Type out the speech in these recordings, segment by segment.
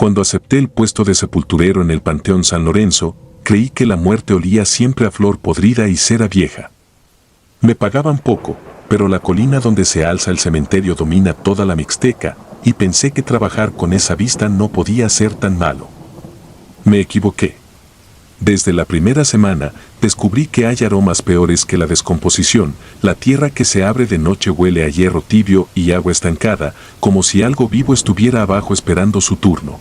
Cuando acepté el puesto de sepulturero en el Panteón San Lorenzo, creí que la muerte olía siempre a flor podrida y cera vieja. Me pagaban poco, pero la colina donde se alza el cementerio domina toda la Mixteca, y pensé que trabajar con esa vista no podía ser tan malo. Me equivoqué. Desde la primera semana, descubrí que hay aromas peores que la descomposición. La tierra que se abre de noche huele a hierro tibio y agua estancada, como si algo vivo estuviera abajo esperando su turno.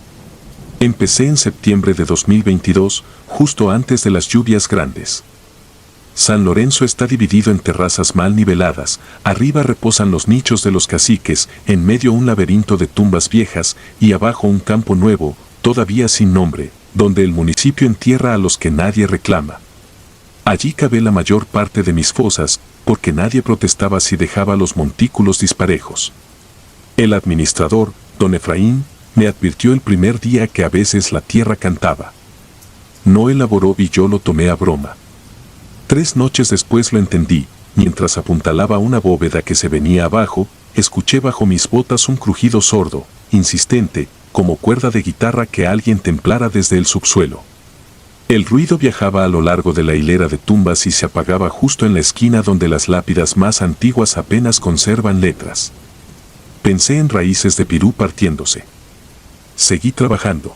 Empecé en septiembre de 2022, justo antes de las lluvias grandes. San Lorenzo está dividido en terrazas mal niveladas, arriba reposan los nichos de los caciques, en medio un laberinto de tumbas viejas y abajo un campo nuevo, todavía sin nombre, donde el municipio entierra a los que nadie reclama. Allí cabe la mayor parte de mis fosas, porque nadie protestaba si dejaba los montículos disparejos. El administrador, don Efraín, me advirtió el primer día que a veces la tierra cantaba. No elaboró y yo lo tomé a broma. 3 noches después lo entendí, mientras apuntalaba una bóveda que se venía abajo, escuché bajo mis botas un crujido sordo, insistente, como cuerda de guitarra que alguien templara desde el subsuelo. El ruido viajaba a lo largo de la hilera de tumbas y se apagaba justo en la esquina donde las lápidas más antiguas apenas conservan letras. Pensé en raíces de pirú partiéndose. Seguí trabajando.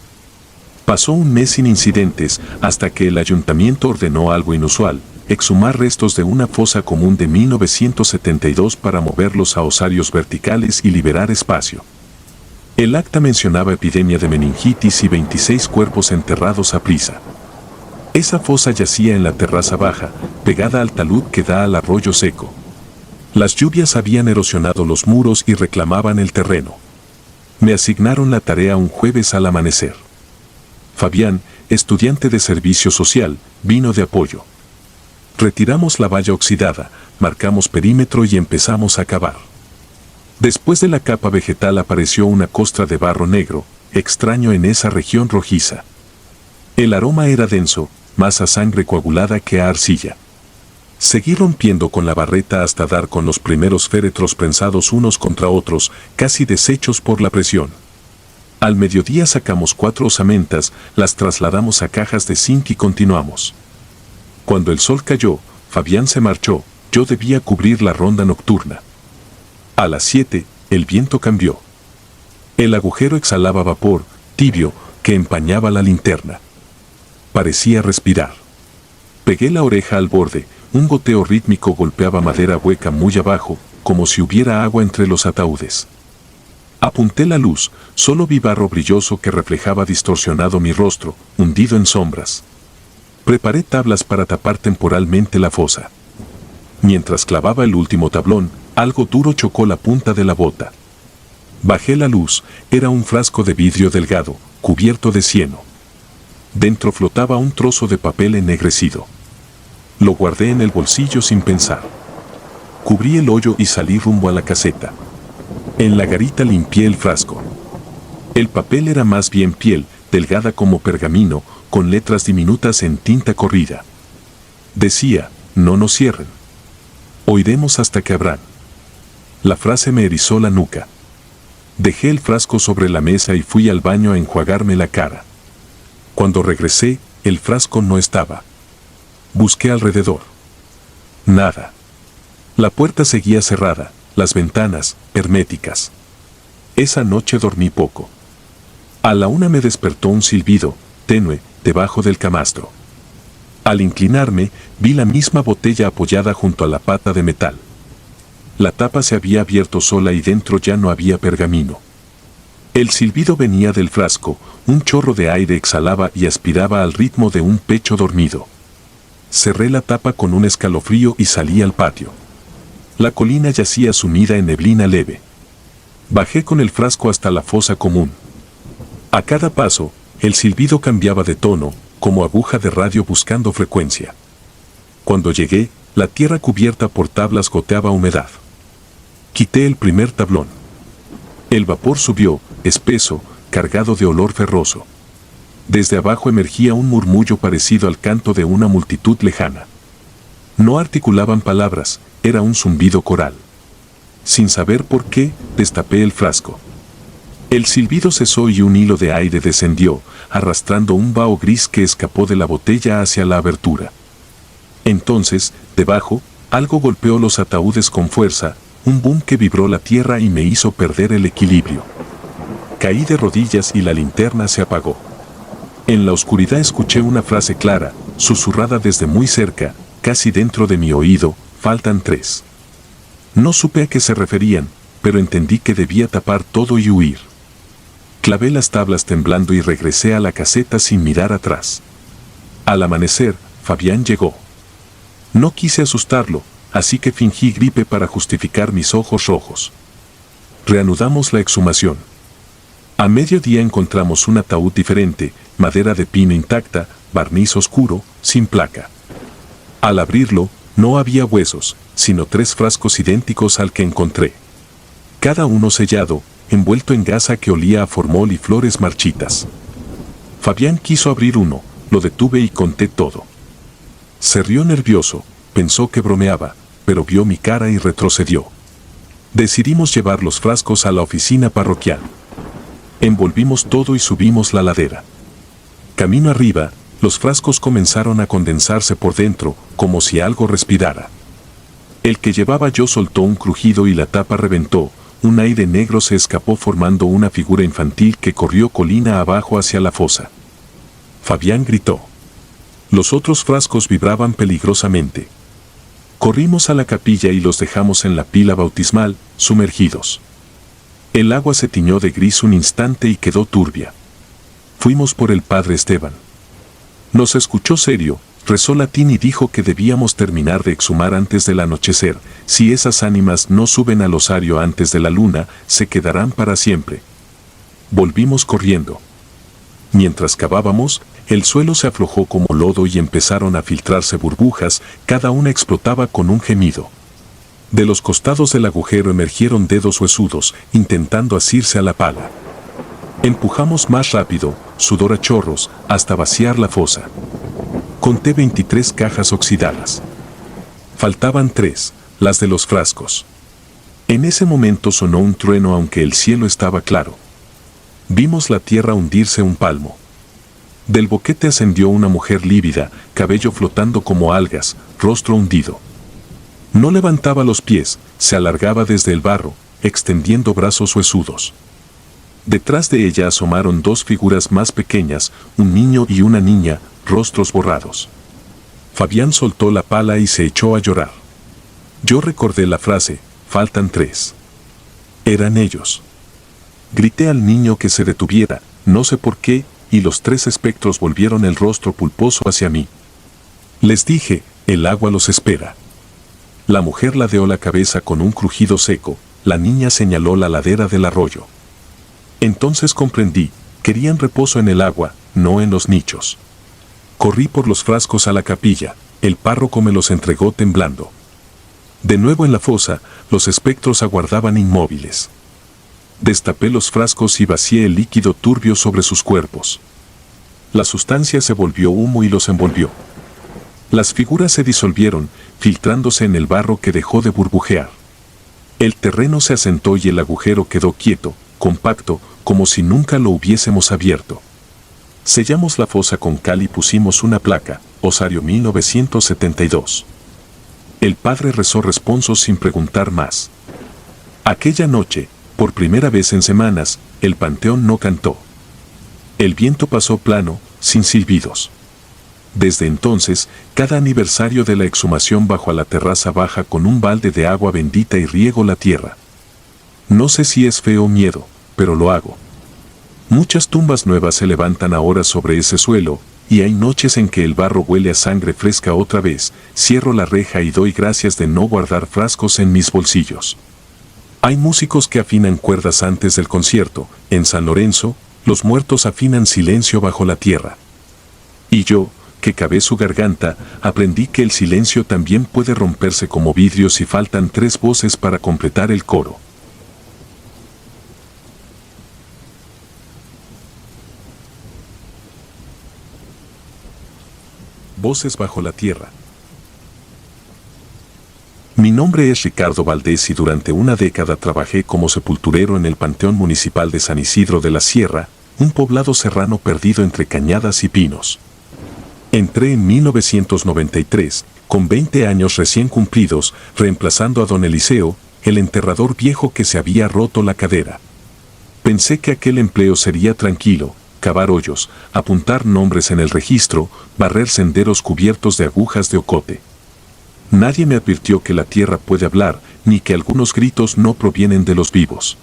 Pasó un mes sin incidentes hasta que el ayuntamiento ordenó algo inusual, exhumar restos de una fosa común de 1972 para moverlos a osarios verticales y liberar espacio. El acta mencionaba epidemia de meningitis y 26 cuerpos enterrados a prisa. Esa fosa yacía en la terraza baja, pegada al talud que da al arroyo seco. Las lluvias habían erosionado los muros y reclamaban el terreno. Me asignaron la tarea un jueves al amanecer. Fabián, estudiante de servicio social, vino de apoyo. Retiramos la valla oxidada, marcamos perímetro y empezamos a cavar. Después de la capa vegetal apareció una costra de barro negro, extraño en esa región rojiza. El aroma era denso, más a sangre coagulada que a arcilla. Seguí rompiendo con la barreta hasta dar con los primeros féretros prensados unos contra otros, casi deshechos por la presión. Al mediodía sacamos 4 osamentas, las trasladamos a cajas de zinc y continuamos. Cuando el sol cayó, Fabián se marchó, yo debía cubrir la ronda nocturna. A las 7, el viento cambió. El agujero exhalaba vapor, tibio, que empañaba la linterna. Parecía respirar. Pegué la oreja al borde, un goteo rítmico golpeaba madera hueca muy abajo, como si hubiera agua entre los ataúdes. Apunté la luz, solo vi barro brilloso que reflejaba distorsionado mi rostro, hundido en sombras. Preparé tablas para tapar temporalmente la fosa. Mientras clavaba el último tablón, algo duro chocó la punta de la bota. Bajé la luz, era un frasco de vidrio delgado, cubierto de cieno. Dentro flotaba un trozo de papel ennegrecido. Lo guardé en el bolsillo sin pensar. Cubrí el hoyo y salí rumbo a la caseta. En la garita limpié el frasco. El papel era más bien piel, delgada como pergamino, con letras diminutas en tinta corrida. Decía, no nos cierren. Oiremos hasta que abran. La frase me erizó la nuca. Dejé el frasco sobre la mesa y fui al baño a enjuagarme la cara. Cuando regresé, el frasco no estaba. Busqué alrededor. Nada. La puerta seguía cerrada, las ventanas, herméticas. Esa noche dormí poco. A la 1 me despertó un silbido, tenue, debajo del camastro. Al inclinarme, vi la misma botella apoyada junto a la pata de metal. La tapa se había abierto sola y dentro ya no había pergamino. El silbido venía del frasco, un chorro de aire exhalaba y aspiraba al ritmo de un pecho dormido. Cerré la tapa con un escalofrío y salí al patio. La colina yacía sumida en neblina leve. Bajé con el frasco hasta la fosa común. A cada paso, el silbido cambiaba de tono, como aguja de radio buscando frecuencia. Cuando llegué, la tierra cubierta por tablas goteaba humedad. Quité el primer tablón. El vapor subió, espeso, cargado de olor ferroso. Desde abajo emergía un murmullo parecido al canto de una multitud lejana. No articulaban palabras, era un zumbido coral. Sin saber por qué, destapé el frasco. El silbido cesó y un hilo de aire descendió, arrastrando un vaho gris que escapó de la botella hacia la abertura. Entonces, debajo, algo golpeó los ataúdes con fuerza, un boom que vibró la tierra y me hizo perder el equilibrio. Caí de rodillas y la linterna se apagó. En la oscuridad escuché una frase clara, susurrada desde muy cerca, casi dentro de mi oído: faltan 3. No supe a qué se referían, pero entendí que debía tapar todo y huir. Clavé las tablas temblando y regresé a la caseta sin mirar atrás. Al amanecer, Fabián llegó. No quise asustarlo, así que fingí gripe para justificar mis ojos rojos. Reanudamos la exhumación. A mediodía encontramos un ataúd diferente, madera de pino intacta, barniz oscuro, sin placa. Al abrirlo, no había huesos, sino 3 frascos idénticos al que encontré. Cada uno sellado, envuelto en gasa que olía a formol y flores marchitas. Fabián quiso abrir uno, lo detuve y conté todo. Se rió nervioso, pensó que bromeaba, pero vio mi cara y retrocedió. Decidimos llevar los frascos a la oficina parroquial. Envolvimos todo y subimos la ladera. Camino arriba, los frascos comenzaron a condensarse por dentro, como si algo respirara. El que llevaba yo soltó un crujido y la tapa reventó. Un aire negro se escapó formando una figura infantil que corrió colina abajo hacia la fosa. Fabián gritó. Los otros frascos vibraban peligrosamente. Corrimos a la capilla y los dejamos en la pila bautismal, sumergidos. El agua se tiñó de gris un instante y quedó turbia. Fuimos por el padre Esteban. Nos escuchó serio, rezó latín y dijo que debíamos terminar de exhumar antes del anochecer. Si esas ánimas no suben al osario antes de la luna, se quedarán para siempre. Volvimos corriendo. Mientras cavábamos, el suelo se aflojó como lodo y empezaron a filtrarse burbujas, cada una explotaba con un gemido. De los costados del agujero emergieron dedos huesudos, intentando asirse a la pala. Empujamos más rápido, sudor a chorros, hasta vaciar la fosa. Conté 23 cajas oxidadas. Faltaban 3, las de los frascos. En ese momento sonó un trueno aunque el cielo estaba claro. Vimos la tierra hundirse un palmo. Del boquete ascendió una mujer lívida, cabello flotando como algas, rostro hundido. No levantaba los pies, se alargaba desde el barro, extendiendo brazos huesudos. Detrás de ella asomaron 2 figuras más pequeñas, un niño y una niña, rostros borrados. Fabián soltó la pala y se echó a llorar. Yo recordé la frase, faltan 3. Eran ellos. Grité al niño que se detuviera, no sé por qué, y los 3 espectros volvieron el rostro pulposo hacia mí. Les dije, el agua los espera. La mujer ladeó la cabeza con un crujido seco, la niña señaló la ladera del arroyo. Entonces comprendí, querían reposo en el agua, no en los nichos. Corrí por los frascos a la capilla, el párroco me los entregó temblando. De nuevo en la fosa, los espectros aguardaban inmóviles. Destapé los frascos y vacié el líquido turbio sobre sus cuerpos. La sustancia se volvió humo y los envolvió. Las figuras se disolvieron, filtrándose en el barro que dejó de burbujear. El terreno se asentó y el agujero quedó quieto, compacto, como si nunca lo hubiésemos abierto. Sellamos la fosa con cal y pusimos una placa, Osario 1972. El padre rezó responsos sin preguntar más. Aquella noche, por primera vez en semanas, el panteón no cantó. El viento pasó plano, sin silbidos. Desde entonces, cada aniversario de la exhumación bajo a la terraza baja con un balde de agua bendita y riego la tierra. No sé si es fe o miedo, pero lo hago. Muchas tumbas nuevas se levantan ahora sobre ese suelo, y hay noches en que el barro huele a sangre fresca otra vez. Cierro la reja y doy gracias de no guardar frascos en mis bolsillos. Hay músicos que afinan cuerdas antes del concierto. En San Lorenzo, los muertos afinan silencio bajo la tierra. Y yo, que cavé su garganta, aprendí que el silencio también puede romperse como vidrio si faltan 3 voces para completar el coro. Voces bajo la tierra. Mi nombre es Ricardo Valdés y durante una década trabajé como sepulturero en el Panteón Municipal de San Isidro de la Sierra, un poblado serrano perdido entre cañadas y pinos. Entré en 1993, con 20 años recién cumplidos, reemplazando a don Eliseo, el enterrador viejo que se había roto la cadera. Pensé que aquel empleo sería tranquilo, cavar hoyos, apuntar nombres en el registro, barrer senderos cubiertos de agujas de ocote. Nadie me advirtió que la tierra puede hablar, ni que algunos gritos no provienen de los vivos.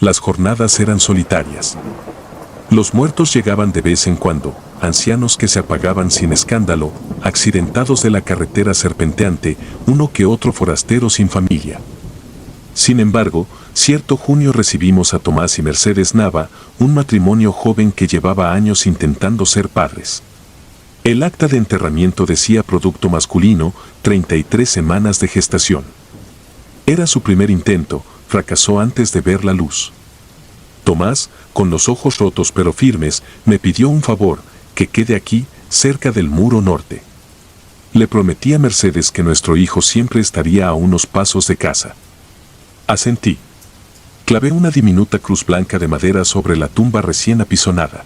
Las jornadas eran solitarias. Los muertos llegaban de vez en cuando, ancianos que se apagaban sin escándalo, accidentados de la carretera serpenteante, uno que otro forastero sin familia. Sin embargo, cierto junio recibimos a Tomás y Mercedes Nava, un matrimonio joven que llevaba años intentando ser padres. El acta de enterramiento decía producto masculino, 33 semanas de gestación. Era su primer intento, fracasó antes de ver la luz. Tomás, con los ojos rotos pero firmes, me pidió un favor, que quede aquí, cerca del muro norte. Le prometí a Mercedes que nuestro hijo siempre estaría a unos pasos de casa. Asentí. Clavé una diminuta cruz blanca de madera sobre la tumba recién apisonada.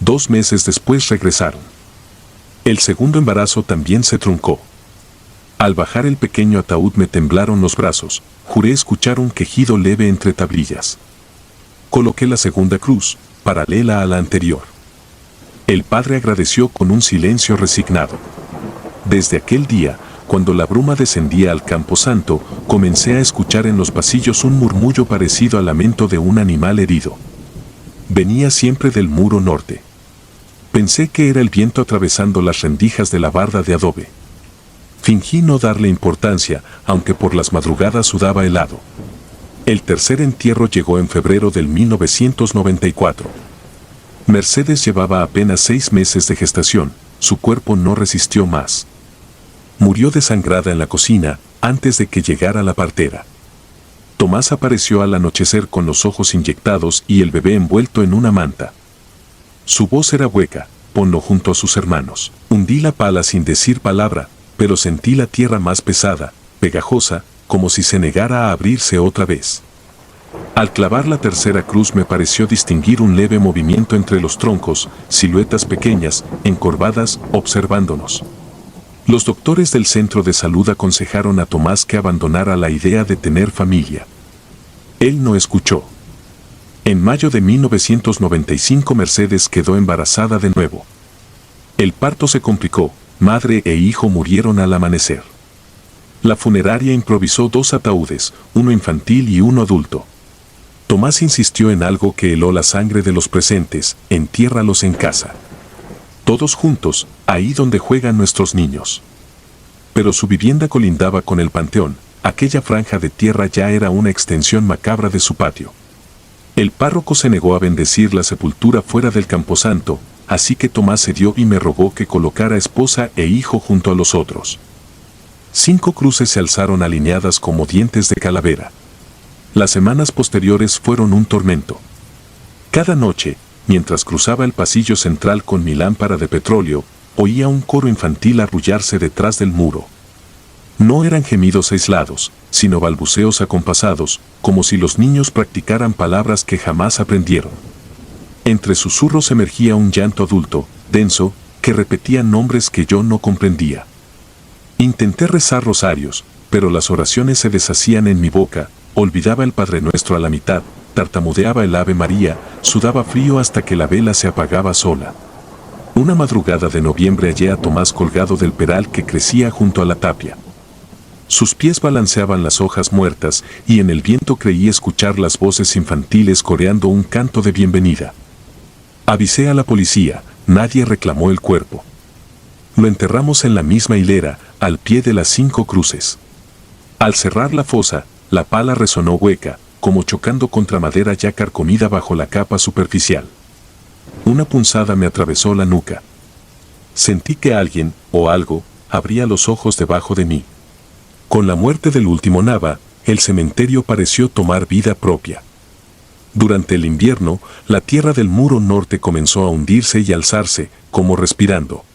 2 meses después regresaron. El segundo embarazo también se truncó. Al bajar el pequeño ataúd me temblaron los brazos, juré escuchar un quejido leve entre tablillas. Coloqué la segunda cruz, paralela a la anterior. El padre agradeció con un silencio resignado. Desde aquel día, cuando la bruma descendía al camposanto, comencé a escuchar en los pasillos un murmullo parecido al lamento de un animal herido. Venía siempre del muro norte. Pensé que era el viento atravesando las rendijas de la barda de adobe. Fingí no darle importancia, aunque por las madrugadas sudaba helado. El tercer entierro llegó en febrero del 1994. Mercedes llevaba apenas 6 meses de gestación, su cuerpo no resistió más. Murió desangrada en la cocina, antes de que llegara la partera. Tomás apareció al anochecer con los ojos inyectados y el bebé envuelto en una manta. Su voz era hueca, ponlo junto a sus hermanos. Hundí la pala sin decir palabra, pero sentí la tierra más pesada, pegajosa, como si se negara a abrirse otra vez. Al clavar la tercera cruz me pareció distinguir un leve movimiento entre los troncos, siluetas pequeñas, encorvadas, observándonos. Los doctores del centro de salud aconsejaron a Tomás que abandonara la idea de tener familia. Él no escuchó. En mayo de 1995 Mercedes quedó embarazada de nuevo. El parto se complicó, madre e hijo murieron al amanecer. La funeraria improvisó 2 ataúdes, uno infantil y uno adulto. Tomás insistió en algo que heló la sangre de los presentes, entiérralos en casa. Todos juntos, ahí donde juegan nuestros niños. Pero su vivienda colindaba con el panteón, aquella franja de tierra ya era una extensión macabra de su patio. El párroco se negó a bendecir la sepultura fuera del camposanto, así que Tomás cedió y me rogó que colocara esposa e hijo junto a los otros. 5 cruces se alzaron alineadas como dientes de calavera. Las semanas posteriores fueron un tormento. Cada noche, mientras cruzaba el pasillo central con mi lámpara de petróleo, oía un coro infantil arrullarse detrás del muro. No eran gemidos aislados, sino balbuceos acompasados, como si los niños practicaran palabras que jamás aprendieron. Entre susurros emergía un llanto adulto, denso, que repetía nombres que yo no comprendía. Intenté rezar rosarios, pero las oraciones se deshacían en mi boca, olvidaba el Padre Nuestro a la mitad, tartamudeaba el Ave María, sudaba frío hasta que la vela se apagaba sola. Una madrugada de noviembre hallé a Tomás colgado del peral que crecía junto a la tapia. Sus pies balanceaban las hojas muertas y en el viento creí escuchar las voces infantiles coreando un canto de bienvenida. Avisé a la policía, nadie reclamó el cuerpo. Lo enterramos en la misma hilera, al pie de las 5 cruces. Al cerrar la fosa, la pala resonó hueca, como chocando contra madera ya carcomida bajo la capa superficial. Una punzada me atravesó la nuca. Sentí que alguien, o algo, abría los ojos debajo de mí. Con la muerte del último Nava, el cementerio pareció tomar vida propia. Durante el invierno, la tierra del muro norte comenzó a hundirse y alzarse, como respirando.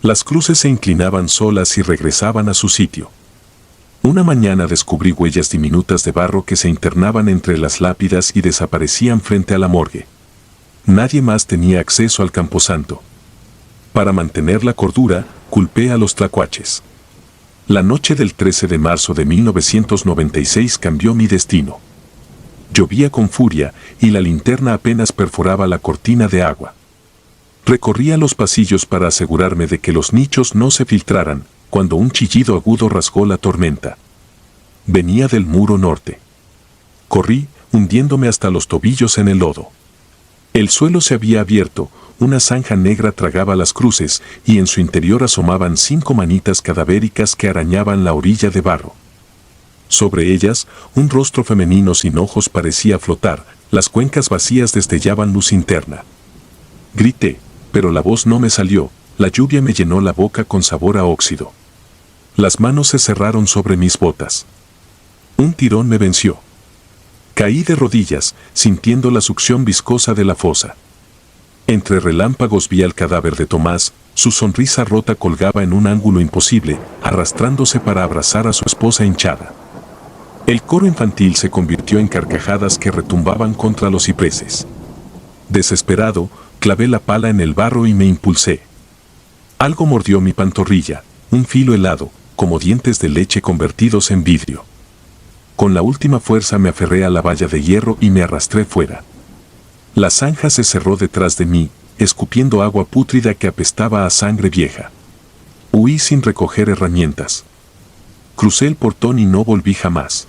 Las cruces se inclinaban solas y regresaban a su sitio. Una mañana descubrí huellas diminutas de barro que se internaban entre las lápidas y desaparecían frente a la morgue. Nadie más tenía acceso al camposanto. Para mantener la cordura, culpé a los tlacuaches. La noche del 13 de marzo de 1996 cambió mi destino. Llovía con furia y la linterna apenas perforaba la cortina de agua. Recorría los pasillos para asegurarme de que los nichos no se filtraran, cuando un chillido agudo rasgó la tormenta. Venía del muro norte. Corrí, hundiéndome hasta los tobillos en el lodo. El suelo se había abierto, una zanja negra tragaba las cruces y en su interior asomaban 5 manitas cadavéricas que arañaban la orilla de barro. Sobre ellas, un rostro femenino sin ojos parecía flotar, las cuencas vacías destellaban luz interna. Grité, pero la voz no me salió, la lluvia me llenó la boca con sabor a óxido. Las manos se cerraron sobre mis botas. Un tirón me venció. Caí de rodillas, sintiendo la succión viscosa de la fosa. Entre relámpagos vi al cadáver de Tomás, su sonrisa rota colgaba en un ángulo imposible, arrastrándose para abrazar a su esposa hinchada. El coro infantil se convirtió en carcajadas que retumbaban contra los cipreses. Desesperado, clavé la pala en el barro y me impulsé. Algo mordió mi pantorrilla, un filo helado, como dientes de leche convertidos en vidrio. Con la última fuerza me aferré a la valla de hierro y me arrastré fuera. La zanja se cerró detrás de mí, escupiendo agua pútrida que apestaba a sangre vieja. Huí sin recoger herramientas. Crucé el portón y no volví jamás.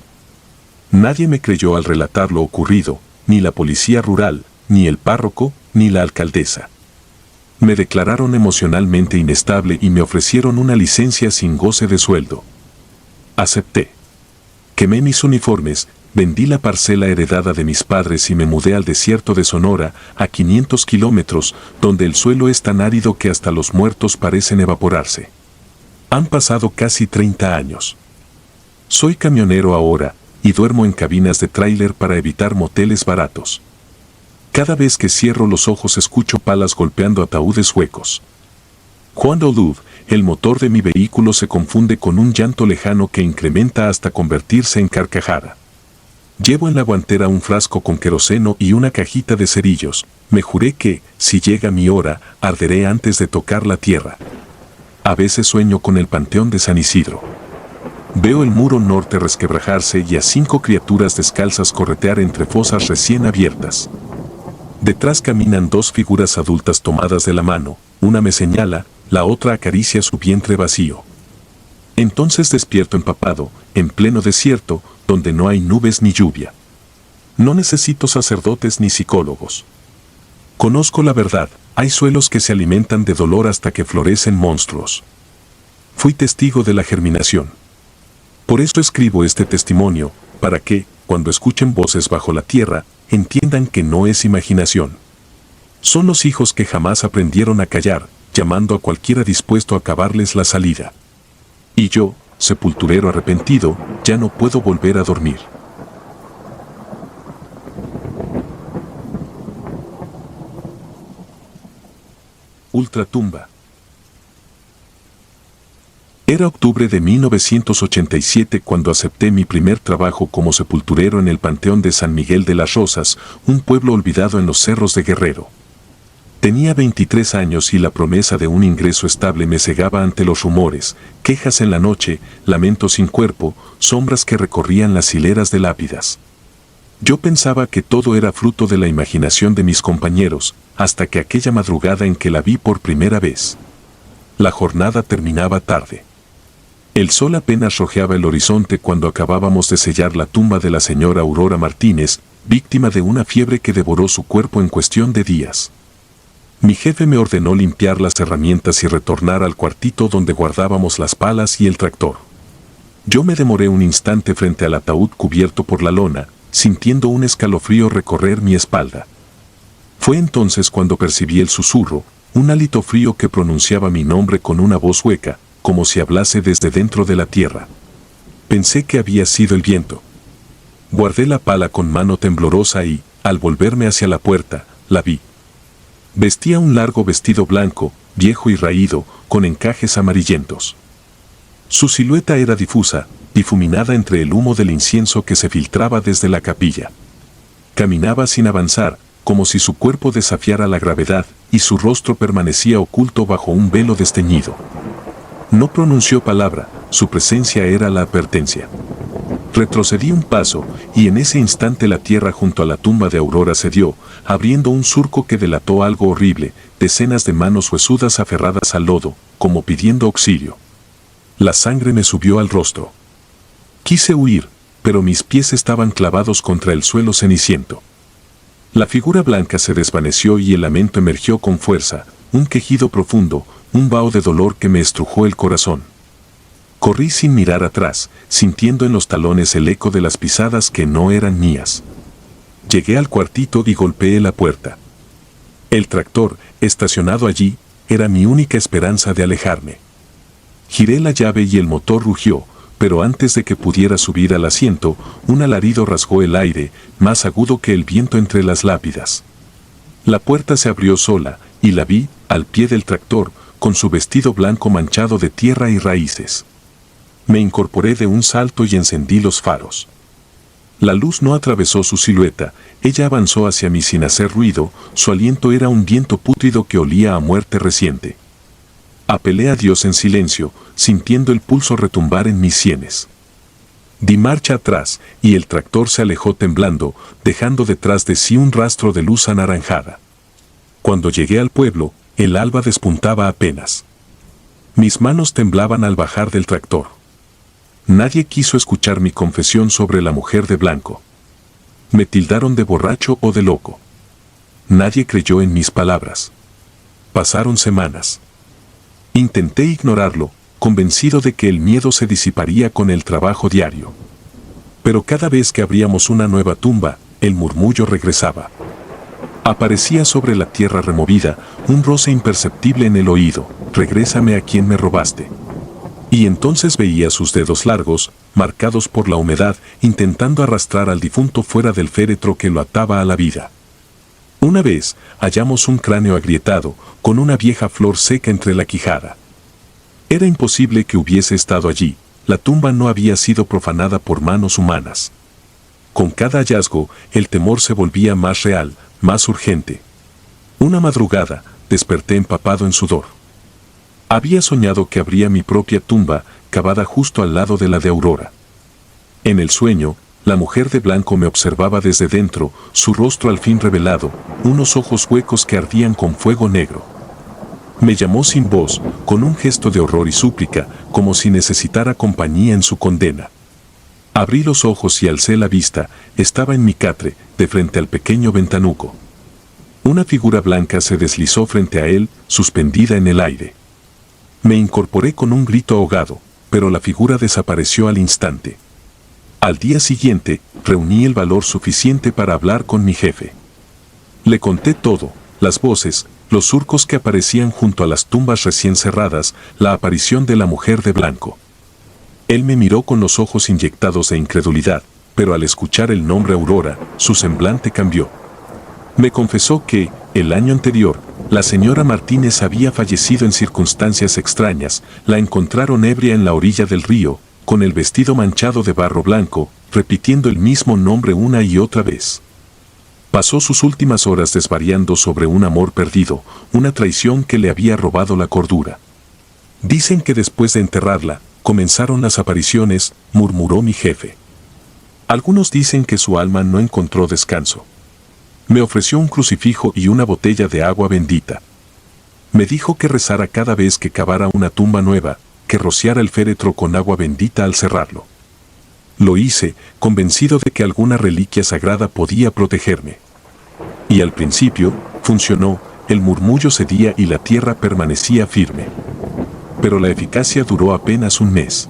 Nadie me creyó al relatar lo ocurrido, ni la policía rural, ni el párroco, ni la alcaldesa. Me declararon emocionalmente inestable y me ofrecieron una licencia sin goce de sueldo. Acepté. Quemé mis uniformes, vendí la parcela heredada de mis padres y me mudé al desierto de Sonora, a 500 kilómetros, donde el suelo es tan árido que hasta los muertos parecen evaporarse. Han pasado casi 30 años. Soy camionero ahora, y duermo en cabinas de tráiler para evitar moteles baratos. Cada vez que cierro los ojos escucho palas golpeando ataúdes huecos. Cuando luz, el motor de mi vehículo se confunde con un llanto lejano que incrementa hasta convertirse en carcajada. Llevo en la guantera un frasco con queroseno y una cajita de cerillos. Me juré que, si llega mi hora, arderé antes de tocar la tierra. A veces sueño con el panteón de San Isidro. Veo el muro norte resquebrajarse y a 5 criaturas descalzas corretear entre fosas recién abiertas. Detrás caminan 2 figuras adultas tomadas de la mano, una me señala, la otra acaricia su vientre vacío. Entonces despierto empapado, en pleno desierto, donde no hay nubes ni lluvia. No necesito sacerdotes ni psicólogos. Conozco la verdad, hay suelos que se alimentan de dolor hasta que florecen monstruos. Fui testigo de la germinación. Por esto escribo este testimonio, para que, cuando escuchen voces bajo la tierra, entiendan que no es imaginación. Son los hijos que jamás aprendieron a callar, llamando a cualquiera dispuesto a acabarles la salida. Y yo, sepulturero arrepentido, ya no puedo volver a dormir. Ultratumba. Era octubre de 1987 cuando acepté mi primer trabajo como sepulturero en el Panteón de San Miguel de las Rosas, un pueblo olvidado en los cerros de Guerrero. Tenía 23 años y la promesa de un ingreso estable me cegaba ante los rumores, quejas en la noche, lamentos sin cuerpo, sombras que recorrían las hileras de lápidas. Yo pensaba que todo era fruto de la imaginación de mis compañeros, hasta que aquella madrugada en que la vi por primera vez. La jornada terminaba tarde. El sol apenas rojeaba el horizonte cuando acabábamos de sellar la tumba de la señora Aurora Martínez, víctima de una fiebre que devoró su cuerpo en cuestión de días. Mi jefe me ordenó limpiar las herramientas y retornar al cuartito donde guardábamos las palas y el tractor. Yo me demoré un instante frente al ataúd cubierto por la lona, sintiendo un escalofrío recorrer mi espalda. Fue entonces cuando percibí el susurro, un hálito frío que pronunciaba mi nombre con una voz hueca, como si hablase desde dentro de la tierra. Pensé que había sido el viento. Guardé la pala con mano temblorosa y, al volverme hacia la puerta, la vi. Vestía un largo vestido blanco, viejo y raído, con encajes amarillentos. Su silueta era difusa, difuminada entre el humo del incienso que se filtraba desde la capilla. Caminaba sin avanzar, como si su cuerpo desafiara la gravedad, y su rostro permanecía oculto bajo un velo desteñido. No pronunció palabra, su presencia era la advertencia. Retrocedí un paso, y en ese instante la tierra junto a la tumba de Aurora cedió, abriendo un surco que delató algo horrible, decenas de manos huesudas aferradas al lodo, como pidiendo auxilio. La sangre me subió al rostro. Quise huir, pero mis pies estaban clavados contra el suelo ceniciento. La figura blanca se desvaneció y el lamento emergió con fuerza, un quejido profundo, un vaho de dolor que me estrujó el corazón. Corrí sin mirar atrás, sintiendo en los talones el eco de las pisadas que no eran mías. Llegué al cuartito y golpeé la puerta. El tractor, estacionado allí, era mi única esperanza de alejarme. Giré la llave y el motor rugió, pero antes de que pudiera subir al asiento, un alarido rasgó el aire, más agudo que el viento entre las lápidas. La puerta se abrió sola, y la vi, al pie del tractor, con su vestido blanco manchado de tierra y raíces. Me incorporé de un salto y encendí los faros. La luz no atravesó su silueta, ella avanzó hacia mí sin hacer ruido, su aliento era un viento pútrido que olía a muerte reciente. Apelé a Dios en silencio, sintiendo el pulso retumbar en mis sienes. Di marcha atrás, y el tractor se alejó temblando, dejando detrás de sí un rastro de luz anaranjada. Cuando llegué al pueblo, el alba despuntaba apenas. Mis manos temblaban al bajar del tractor. Nadie quiso escuchar mi confesión sobre la mujer de blanco. Me tildaron de borracho o de loco. Nadie creyó en mis palabras. Pasaron semanas. Intenté ignorarlo, convencido de que el miedo se disiparía con el trabajo diario. Pero cada vez que abríamos una nueva tumba, el murmullo regresaba. Aparecía sobre la tierra removida, un roce imperceptible en el oído: regrésame a quien me robaste. Y entonces veía sus dedos largos, marcados por la humedad, intentando arrastrar al difunto fuera del féretro que lo ataba a la vida. Una vez, hallamos un cráneo agrietado, con una vieja flor seca entre la quijada. Era imposible que hubiese estado allí, la tumba no había sido profanada por manos humanas. Con cada hallazgo, el temor se volvía más real, más urgente. Una madrugada, desperté empapado en sudor. Había soñado que abría mi propia tumba, cavada justo al lado de la de Aurora. En el sueño, la mujer de blanco me observaba desde dentro, su rostro al fin revelado, unos ojos huecos que ardían con fuego negro. Me llamó sin voz, con un gesto de horror y súplica, como si necesitara compañía en su condena. Abrí los ojos y alcé la vista, estaba en mi catre, de frente al pequeño ventanuco. Una figura blanca se deslizó frente a él, suspendida en el aire. Me incorporé con un grito ahogado, pero la figura desapareció al instante. Al día siguiente, reuní el valor suficiente para hablar con mi jefe. Le conté todo, las voces, los surcos que aparecían junto a las tumbas recién cerradas, la aparición de la mujer de blanco. Él me miró con los ojos inyectados de incredulidad, pero al escuchar el nombre Aurora, su semblante cambió. Me confesó que, el año anterior, la señora Martínez había fallecido en circunstancias extrañas, la encontraron ebria en la orilla del río, con el vestido manchado de barro blanco, repitiendo el mismo nombre una y otra vez. Pasó sus últimas horas desvariando sobre un amor perdido, una traición que le había robado la cordura. Dicen que después de enterrarla, comenzaron las apariciones, murmuró mi jefe. Algunos dicen que su alma no encontró descanso. Me ofreció un crucifijo y una botella de agua bendita. Me dijo que rezara cada vez que cavara una tumba nueva, que rociara el féretro con agua bendita al cerrarlo. Lo hice, convencido de que alguna reliquia sagrada podía protegerme. Y al principio, funcionó, el murmullo cedía y la tierra permanecía firme. Pero la eficacia duró apenas un mes.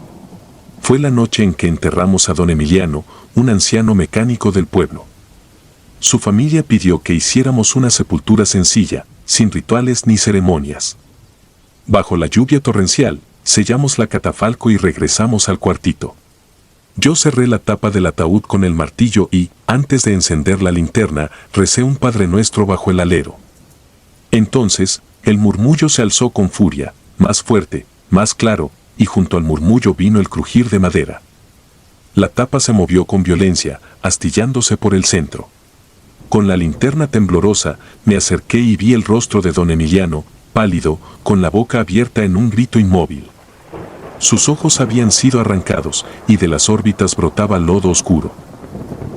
Fue la noche en que enterramos a don Emiliano, un anciano mecánico del pueblo. Su familia pidió que hiciéramos una sepultura sencilla, sin rituales ni ceremonias. Bajo la lluvia torrencial, sellamos la catafalco y regresamos al cuartito. Yo cerré la tapa del ataúd con el martillo y, antes de encender la linterna, recé un Padre Nuestro bajo el alero. Entonces, el murmullo se alzó con furia, más fuerte, más claro, y junto al murmullo vino el crujir de madera. La tapa se movió con violencia, astillándose por el centro. Con la linterna temblorosa, me acerqué y vi el rostro de don Emiliano, pálido, con la boca abierta en un grito inmóvil. Sus ojos habían sido arrancados, y de las órbitas brotaba lodo oscuro.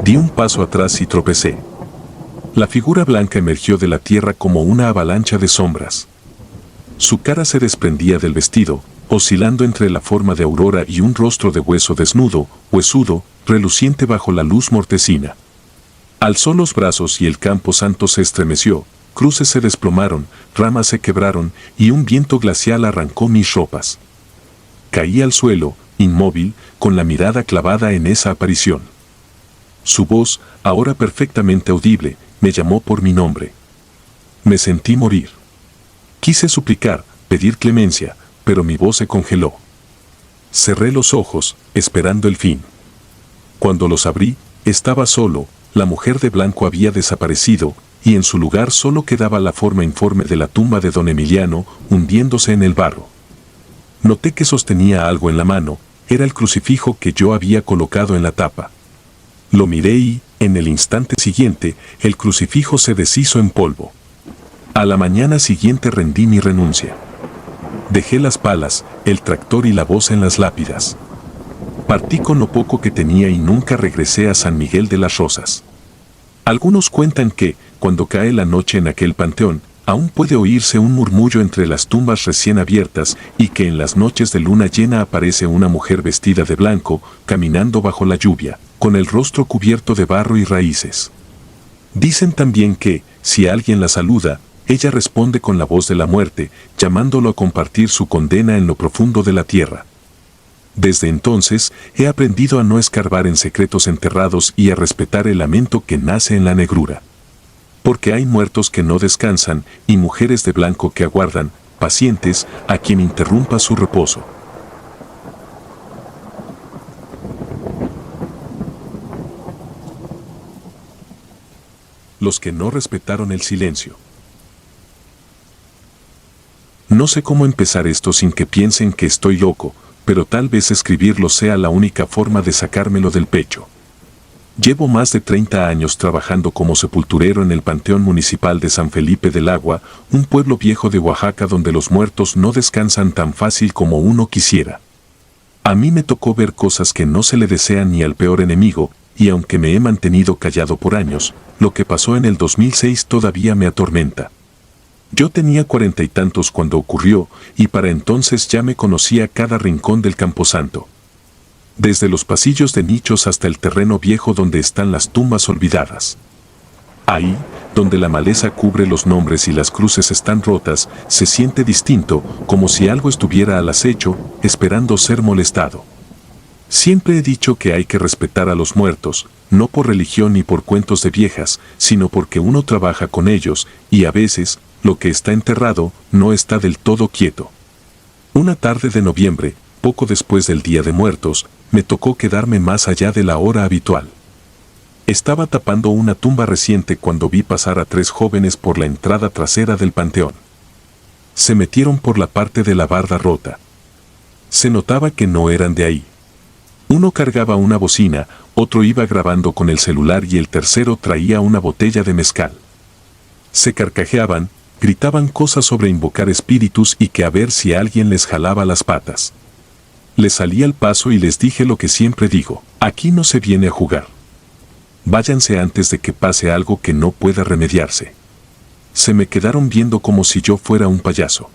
Di un paso atrás y tropecé. La figura blanca emergió de la tierra como una avalancha de sombras. Su cara se desprendía del vestido, oscilando entre la forma de Aurora y un rostro de hueso desnudo, huesudo, reluciente bajo la luz mortecina. Alzó los brazos y el campo santo se estremeció, cruces se desplomaron, ramas se quebraron y un viento glacial arrancó mis ropas. Caí al suelo, inmóvil, con la mirada clavada en esa aparición. Su voz, ahora perfectamente audible, me llamó por mi nombre. Me sentí morir. Quise suplicar, pedir clemencia, pero mi voz se congeló. Cerré los ojos, esperando el fin. Cuando los abrí, estaba solo, la mujer de blanco había desaparecido, y en su lugar solo quedaba la forma informe de la tumba de don Emiliano, hundiéndose en el barro. Noté que sostenía algo en la mano, era el crucifijo que yo había colocado en la tapa. Lo miré y, en el instante siguiente, el crucifijo se deshizo en polvo. A la mañana siguiente rendí mi renuncia. Dejé las palas, el tractor y la voz en las lápidas. Partí con lo poco que tenía y nunca regresé a San Miguel de las Rosas. Algunos cuentan que, cuando cae la noche en aquel panteón, aún puede oírse un murmullo entre las tumbas recién abiertas y que en las noches de luna llena aparece una mujer vestida de blanco, caminando bajo la lluvia, con el rostro cubierto de barro y raíces. Dicen también que, si alguien la saluda, ella responde con la voz de la muerte, llamándolo a compartir su condena en lo profundo de la tierra. Desde entonces, he aprendido a no escarbar en secretos enterrados y a respetar el lamento que nace en la negrura. Porque hay muertos que no descansan y mujeres de blanco que aguardan, pacientes, a quien interrumpa su reposo. Los que no respetaron el silencio. No sé cómo empezar esto sin que piensen que estoy loco, pero tal vez escribirlo sea la única forma de sacármelo del pecho. Llevo más de 30 años trabajando como sepulturero en el Panteón Municipal de San Felipe del Agua, un pueblo viejo de Oaxaca donde los muertos no descansan tan fácil como uno quisiera. A mí me tocó ver cosas que no se le desean ni al peor enemigo, y aunque me he mantenido callado por años, lo que pasó en el 2006 todavía me atormenta. Yo tenía 40 y tantos cuando ocurrió, y para entonces ya me conocía cada rincón del camposanto. Desde los pasillos de nichos hasta el terreno viejo donde están las tumbas olvidadas. Ahí, donde la maleza cubre los nombres y las cruces están rotas, se siente distinto, como si algo estuviera al acecho, esperando ser molestado. Siempre he dicho que hay que respetar a los muertos, no por religión ni por cuentos de viejas, sino porque uno trabaja con ellos, y a veces, lo que está enterrado, no está del todo quieto. Una tarde de noviembre, poco después del Día de Muertos, me tocó quedarme más allá de la hora habitual. Estaba tapando una tumba reciente cuando vi pasar a 3 jóvenes por la entrada trasera del panteón. Se metieron por la parte de la barda rota. Se notaba que no eran de ahí. Uno cargaba una bocina, otro iba grabando con el celular y el tercero traía una botella de mezcal. Se carcajeaban, gritaban cosas sobre invocar espíritus y que a ver si alguien les jalaba las patas. Les salí al paso y les dije lo que siempre digo: aquí no se viene a jugar. Váyanse antes de que pase algo que no pueda remediarse. Se me quedaron viendo como si yo fuera un payaso.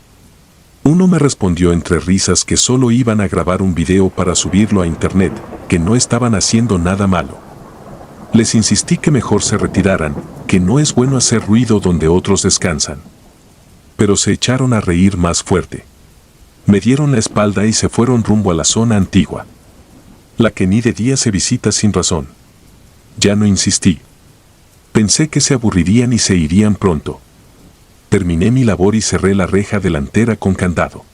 Uno me respondió entre risas que solo iban a grabar un video para subirlo a internet, que no estaban haciendo nada malo. Les insistí que mejor se retiraran, que no es bueno hacer ruido donde otros descansan. Pero se echaron a reír más fuerte. Me dieron la espalda y se fueron rumbo a la zona antigua. La que ni de día se visita sin razón. Ya no insistí. Pensé que se aburrirían y se irían pronto. Terminé mi labor y cerré la reja delantera con candado.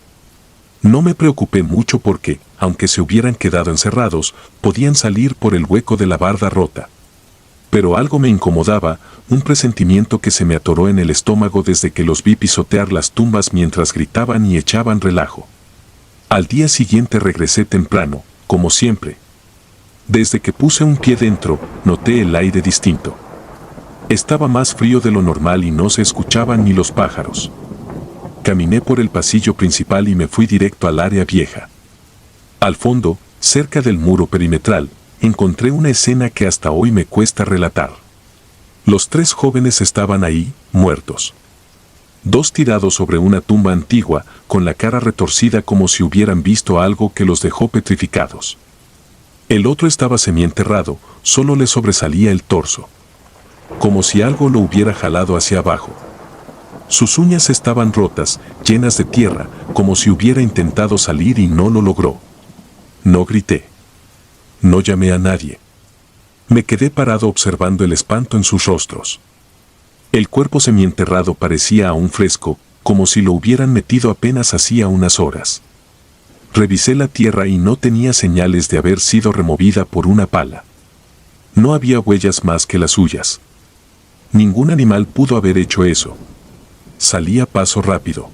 No me preocupé mucho porque, aunque se hubieran quedado encerrados, podían salir por el hueco de la barda rota. Pero algo me incomodaba, un presentimiento que se me atoró en el estómago desde que los vi pisotear las tumbas mientras gritaban y echaban relajo. Al día siguiente regresé temprano, como siempre. Desde que puse un pie dentro, noté el aire distinto. Estaba más frío de lo normal y no se escuchaban ni los pájaros. Caminé por el pasillo principal y me fui directo al área vieja. Al fondo, cerca del muro perimetral, encontré una escena que hasta hoy me cuesta relatar. Los 3 jóvenes estaban ahí, muertos. 2 tirados sobre una tumba antigua, con la cara retorcida como si hubieran visto algo que los dejó petrificados. El otro estaba semienterrado, solo le sobresalía el torso. Como si algo lo hubiera jalado hacia abajo. Sus uñas estaban rotas, llenas de tierra, como si hubiera intentado salir y no lo logró. No grité. No llamé a nadie. Me quedé parado observando el espanto en sus rostros. El cuerpo semienterrado parecía aún fresco, como si lo hubieran metido apenas hacía unas horas. Revisé la tierra y no tenía señales de haber sido removida por una pala. No había huellas más que las suyas. Ningún animal pudo haber hecho eso. Salí a paso rápido.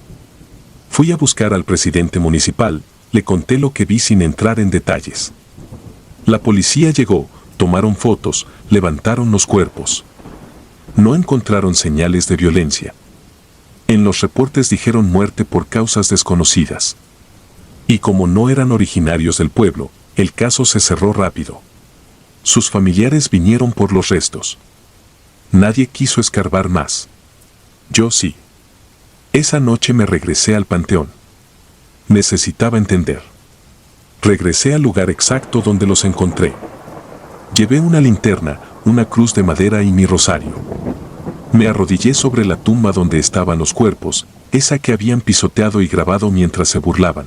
Fui a buscar al presidente municipal, le conté lo que vi sin entrar en detalles. La policía llegó, tomaron fotos, levantaron los cuerpos. No encontraron señales de violencia. En los reportes dijeron muerte por causas desconocidas. Y como no eran originarios del pueblo, el caso se cerró rápido. Sus familiares vinieron por los restos. Nadie quiso escarbar más. Yo sí. Esa noche me regresé al panteón. Necesitaba entender. Regresé al lugar exacto donde los encontré. Llevé una linterna, una cruz de madera y mi rosario. Me arrodillé sobre la tumba donde estaban los cuerpos, esa que habían pisoteado y grabado mientras se burlaban.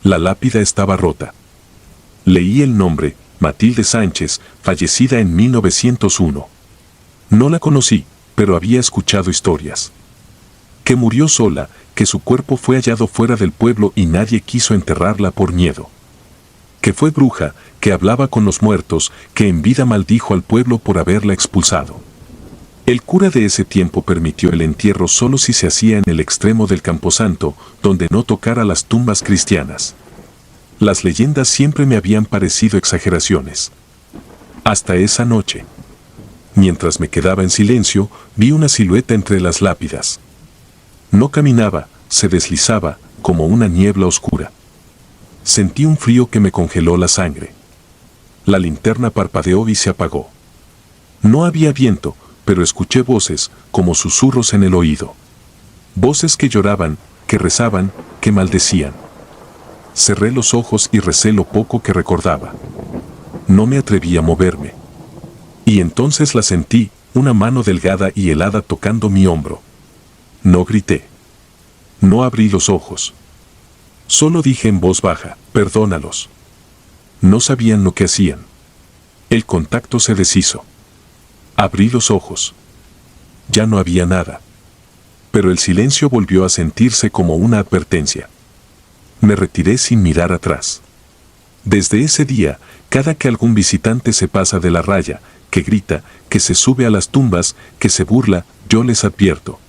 La lápida estaba rota. Leí el nombre, Matilde Sánchez, fallecida en 1901. No la conocí, pero había escuchado historias. Que murió sola, que su cuerpo fue hallado fuera del pueblo y nadie quiso enterrarla por miedo. Que fue bruja, que hablaba con los muertos, que en vida maldijo al pueblo por haberla expulsado. El cura de ese tiempo permitió el entierro solo si se hacía en el extremo del camposanto, donde no tocara las tumbas cristianas. Las leyendas siempre me habían parecido exageraciones. Hasta esa noche. Mientras me quedaba en silencio, vi una silueta entre las lápidas. No caminaba, se deslizaba, como una niebla oscura. Sentí un frío que me congeló la sangre. La linterna parpadeó y se apagó. No había viento, pero escuché voces, como susurros en el oído. Voces que lloraban, que rezaban, que maldecían. Cerré los ojos y recé lo poco que recordaba. No me atreví a moverme. Y entonces la sentí, una mano delgada y helada tocando mi hombro. No grité. No abrí los ojos. Solo dije en voz baja, perdónalos. No sabían lo que hacían. El contacto se deshizo. Abrí los ojos. Ya no había nada. Pero el silencio volvió a sentirse como una advertencia. Me retiré sin mirar atrás. Desde ese día, cada que algún visitante se pasa de la raya, que grita, que se sube a las tumbas, que se burla, yo les advierto.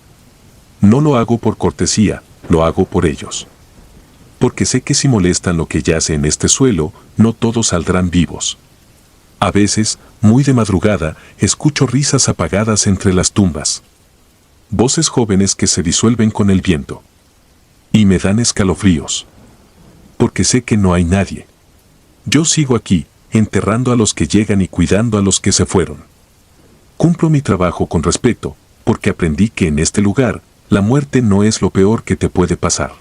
No lo hago por cortesía, lo hago por ellos. Porque sé que si molestan lo que yace en este suelo, no todos saldrán vivos. A veces, muy de madrugada, escucho risas apagadas entre las tumbas. Voces jóvenes que se disuelven con el viento. Y me dan escalofríos. Porque sé que no hay nadie. Yo sigo aquí, enterrando a los que llegan y cuidando a los que se fueron. Cumplo mi trabajo con respeto, porque aprendí que en este lugar, la muerte no es lo peor que te puede pasar.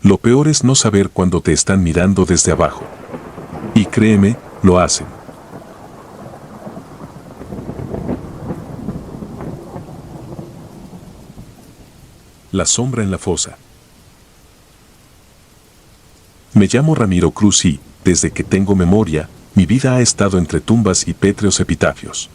Lo peor es no saber cuando te están mirando desde abajo. Y créeme, lo hacen. La sombra en la fosa. Me llamo Ramiro Cruz y, desde que tengo memoria, mi vida ha estado entre tumbas y pétreos epitafios.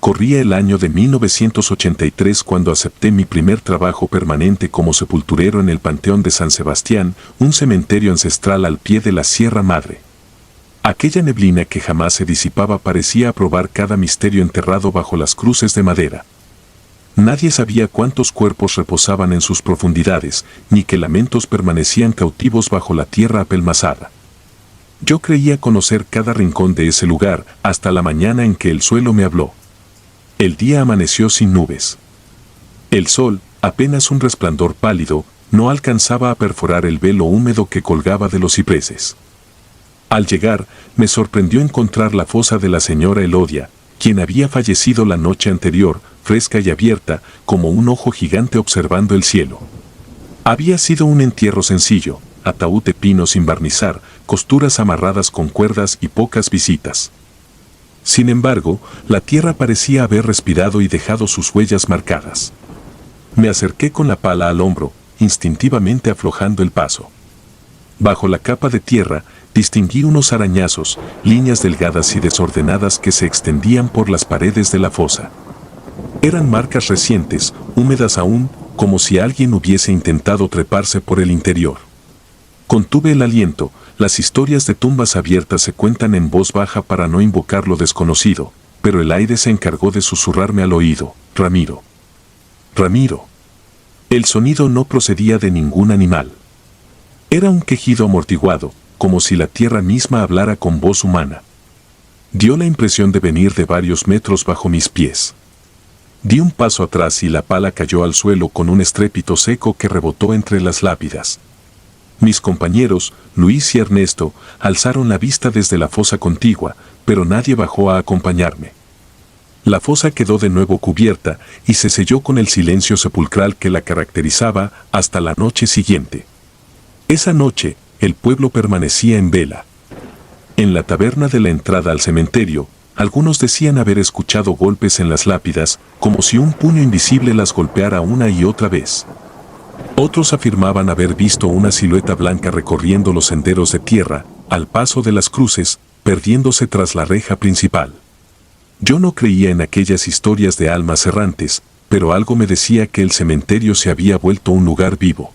Corría el año de 1983 cuando acepté mi primer trabajo permanente como sepulturero en el Panteón de San Sebastián, un cementerio ancestral al pie de la Sierra Madre. Aquella neblina que jamás se disipaba parecía aprobar cada misterio enterrado bajo las cruces de madera. Nadie sabía cuántos cuerpos reposaban en sus profundidades, ni qué lamentos permanecían cautivos bajo la tierra apelmazada. Yo creía conocer cada rincón de ese lugar hasta la mañana en que el suelo me habló. El día amaneció sin nubes. El sol, apenas un resplandor pálido, no alcanzaba a perforar el velo húmedo que colgaba de los cipreses. Al llegar, me sorprendió encontrar la fosa de la señora Elodia, quien había fallecido la noche anterior, fresca y abierta, como un ojo gigante observando el cielo. Había sido un entierro sencillo, ataúd de pino sin barnizar, costuras amarradas con cuerdas y pocas visitas. Sin embargo, la tierra parecía haber respirado y dejado sus huellas marcadas. Me acerqué con la pala al hombro, instintivamente aflojando el paso. Bajo la capa de tierra, distinguí unos arañazos, líneas delgadas y desordenadas que se extendían por las paredes de la fosa. Eran marcas recientes, húmedas aún, como si alguien hubiese intentado treparse por el interior. Contuve el aliento. Las historias de tumbas abiertas se cuentan en voz baja para no invocar lo desconocido, pero el aire se encargó de susurrarme al oído: Ramiro. Ramiro. El sonido no procedía de ningún animal. Era un quejido amortiguado, como si la tierra misma hablara con voz humana. Dio la impresión de venir de varios metros bajo mis pies. Di un paso atrás y la pala cayó al suelo con un estrépito seco que rebotó entre las lápidas. Mis compañeros, Luis y Ernesto, alzaron la vista desde la fosa contigua, pero nadie bajó a acompañarme. La fosa quedó de nuevo cubierta y se selló con el silencio sepulcral que la caracterizaba hasta la noche siguiente. Esa noche, el pueblo permanecía en vela. En la taberna de la entrada al cementerio, algunos decían haber escuchado golpes en las lápidas, como si un puño invisible las golpeara una y otra vez. Otros afirmaban haber visto una silueta blanca recorriendo los senderos de tierra, al paso de las cruces, perdiéndose tras la reja principal. Yo no creía en aquellas historias de almas errantes, pero algo me decía que el cementerio se había vuelto un lugar vivo.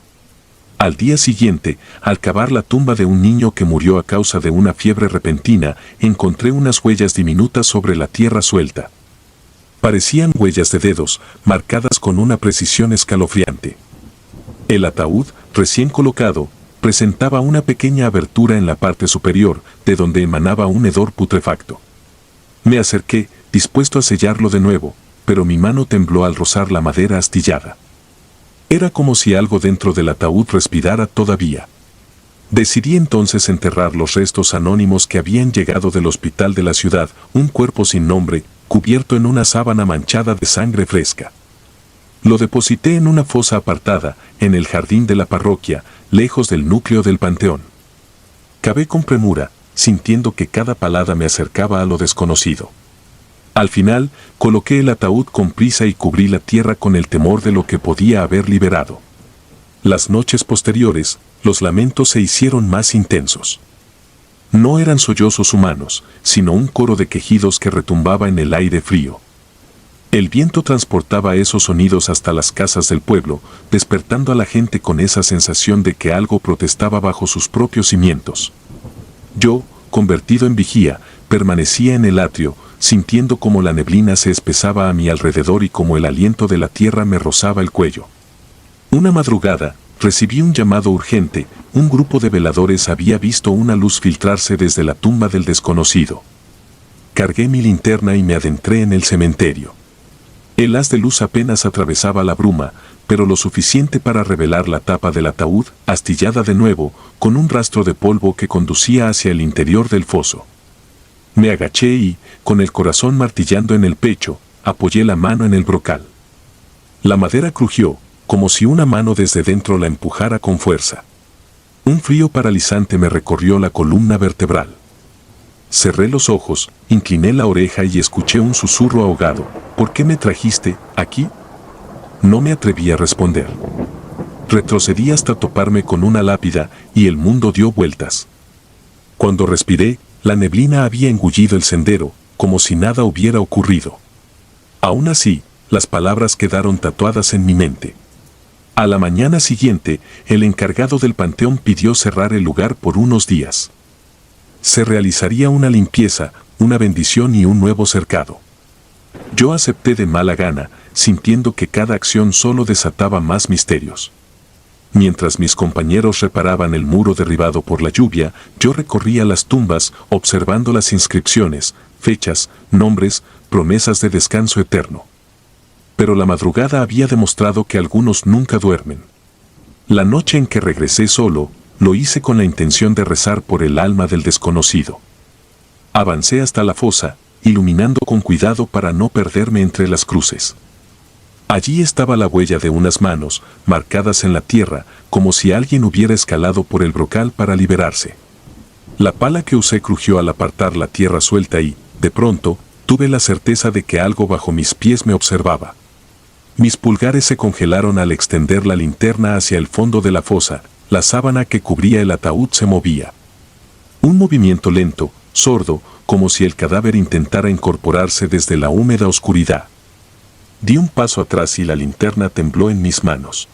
Al día siguiente, al cavar la tumba de un niño que murió a causa de una fiebre repentina, encontré unas huellas diminutas sobre la tierra suelta. Parecían huellas de dedos, marcadas con una precisión escalofriante. El ataúd, recién colocado, presentaba una pequeña abertura en la parte superior, de donde emanaba un hedor putrefacto. Me acerqué, dispuesto a sellarlo de nuevo, pero mi mano tembló al rozar la madera astillada. Era como si algo dentro del ataúd respirara todavía. Decidí entonces enterrar los restos anónimos que habían llegado del hospital de la ciudad, un cuerpo sin nombre, cubierto en una sábana manchada de sangre fresca. Lo deposité en una fosa apartada, en el jardín de la parroquia, lejos del núcleo del panteón. Cavé con premura, sintiendo que cada palada me acercaba a lo desconocido. Al final, coloqué el ataúd con prisa y cubrí la tierra con el temor de lo que podía haber liberado. Las noches posteriores, los lamentos se hicieron más intensos. No eran sollozos humanos, sino un coro de quejidos que retumbaba en el aire frío. El viento transportaba esos sonidos hasta las casas del pueblo, despertando a la gente con esa sensación de que algo protestaba bajo sus propios cimientos. Yo, convertido en vigía, permanecía en el atrio, sintiendo como la neblina se espesaba a mi alrededor y como el aliento de la tierra me rozaba el cuello. Una madrugada, recibí un llamado urgente. Un grupo de veladores había visto una luz filtrarse desde la tumba del desconocido. Cargué mi linterna y me adentré en el cementerio. El haz de luz apenas atravesaba la bruma, pero lo suficiente para revelar la tapa del ataúd, astillada de nuevo, con un rastro de polvo que conducía hacia el interior del foso. Me agaché y, con el corazón martillando en el pecho, apoyé la mano en el brocal. La madera crujió, como si una mano desde dentro la empujara con fuerza. Un frío paralizante me recorrió la columna vertebral. Cerré los ojos, incliné la oreja y escuché un susurro ahogado. ¿Por qué me trajiste aquí? No me atreví a responder. Retrocedí hasta toparme con una lápida y el mundo dio vueltas. Cuando respiré, la neblina había engullido el sendero, como si nada hubiera ocurrido. Aún así, las palabras quedaron tatuadas en mi mente. A la mañana siguiente, el encargado del panteón pidió cerrar el lugar por unos días. Se realizaría una limpieza, una bendición y un nuevo cercado. Yo acepté de mala gana, sintiendo que cada acción solo desataba más misterios. Mientras mis compañeros reparaban el muro derribado por la lluvia, yo recorría las tumbas observando las inscripciones, fechas, nombres, promesas de descanso eterno. Pero la madrugada había demostrado que algunos nunca duermen. La noche en que regresé solo, lo hice con la intención de rezar por el alma del desconocido. Avancé hasta la fosa, iluminando con cuidado para no perderme entre las cruces. Allí estaba la huella de unas manos, marcadas en la tierra, como si alguien hubiera escalado por el brocal para liberarse. La pala que usé crujió al apartar la tierra suelta y, de pronto, tuve la certeza de que algo bajo mis pies me observaba. Mis pulgares se congelaron al extender la linterna hacia el fondo de la fosa, la sábana que cubría el ataúd se movía. Un movimiento lento, sordo, como si el cadáver intentara incorporarse desde la húmeda oscuridad. Di un paso atrás y la linterna tembló en mis manos.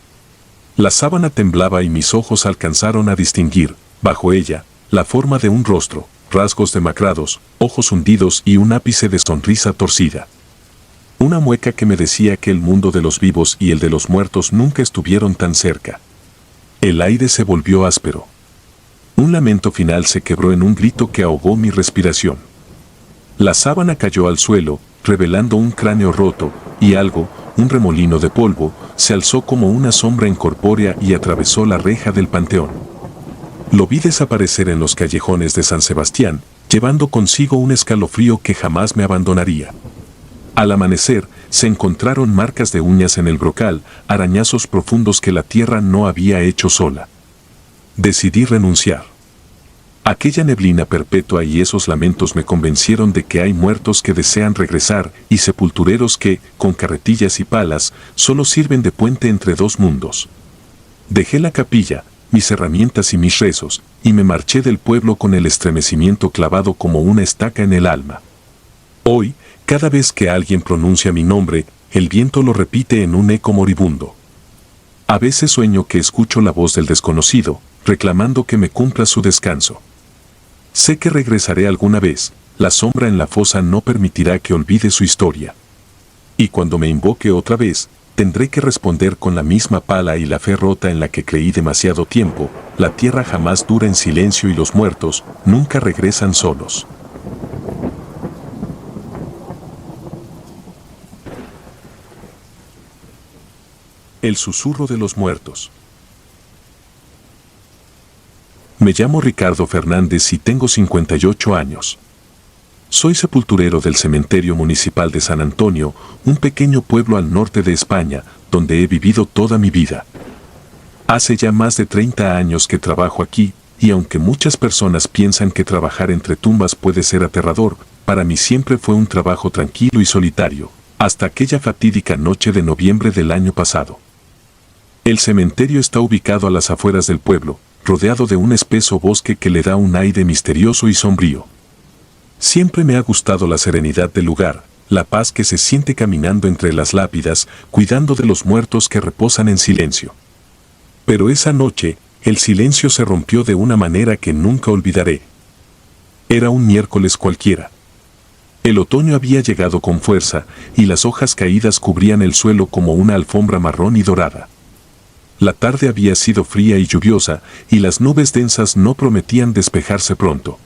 La sábana temblaba y mis ojos alcanzaron a distinguir, bajo ella, la forma de un rostro, rasgos demacrados, ojos hundidos y un ápice de sonrisa torcida. Una mueca que me decía que el mundo de los vivos y el de los muertos nunca estuvieron tan cerca. El aire se volvió áspero. Un lamento final se quebró en un grito que ahogó mi respiración. La sábana cayó al suelo, revelando un cráneo roto, y algo, un remolino de polvo, se alzó como una sombra incorpórea y atravesó la reja del panteón. Lo vi desaparecer en los callejones de San Sebastián, llevando consigo un escalofrío que jamás me abandonaría. Al amanecer, se encontraron marcas de uñas en el brocal, arañazos profundos que la tierra no había hecho sola. Decidí renunciar. Aquella neblina perpetua y esos lamentos me convencieron de que hay muertos que desean regresar y sepultureros que, con carretillas y palas, solo sirven de puente entre dos mundos. Dejé la capilla, mis herramientas y mis rezos, y me marché del pueblo con el estremecimiento clavado como una estaca en el alma. Hoy, cada vez que alguien pronuncia mi nombre, el viento lo repite en un eco moribundo. A veces sueño que escucho la voz del desconocido, reclamando que me cumpla su descanso. Sé que regresaré alguna vez, la sombra en la fosa no permitirá que olvide su historia. Y cuando me invoque otra vez, tendré que responder con la misma pala y la fe rota en la que creí demasiado tiempo, la tierra jamás dura en silencio y los muertos nunca regresan solos. El susurro de los muertos. Me llamo Ricardo Fernández y tengo 58 años. Soy sepulturero del Cementerio Municipal de San Antonio, un pequeño pueblo al norte de España, donde he vivido toda mi vida. Hace ya más de 30 años que trabajo aquí, y aunque muchas personas piensan que trabajar entre tumbas puede ser aterrador, para mí siempre fue un trabajo tranquilo y solitario, hasta aquella fatídica noche de noviembre del año pasado. El cementerio está ubicado a las afueras del pueblo, rodeado de un espeso bosque que le da un aire misterioso y sombrío. Siempre me ha gustado la serenidad del lugar, la paz que se siente caminando entre las lápidas, cuidando de los muertos que reposan en silencio. Pero esa noche, el silencio se rompió de una manera que nunca olvidaré. Era un miércoles cualquiera. El otoño había llegado con fuerza, y las hojas caídas cubrían el suelo como una alfombra marrón y dorada. La tarde había sido fría y lluviosa, y las nubes densas no prometían despejarse pronto.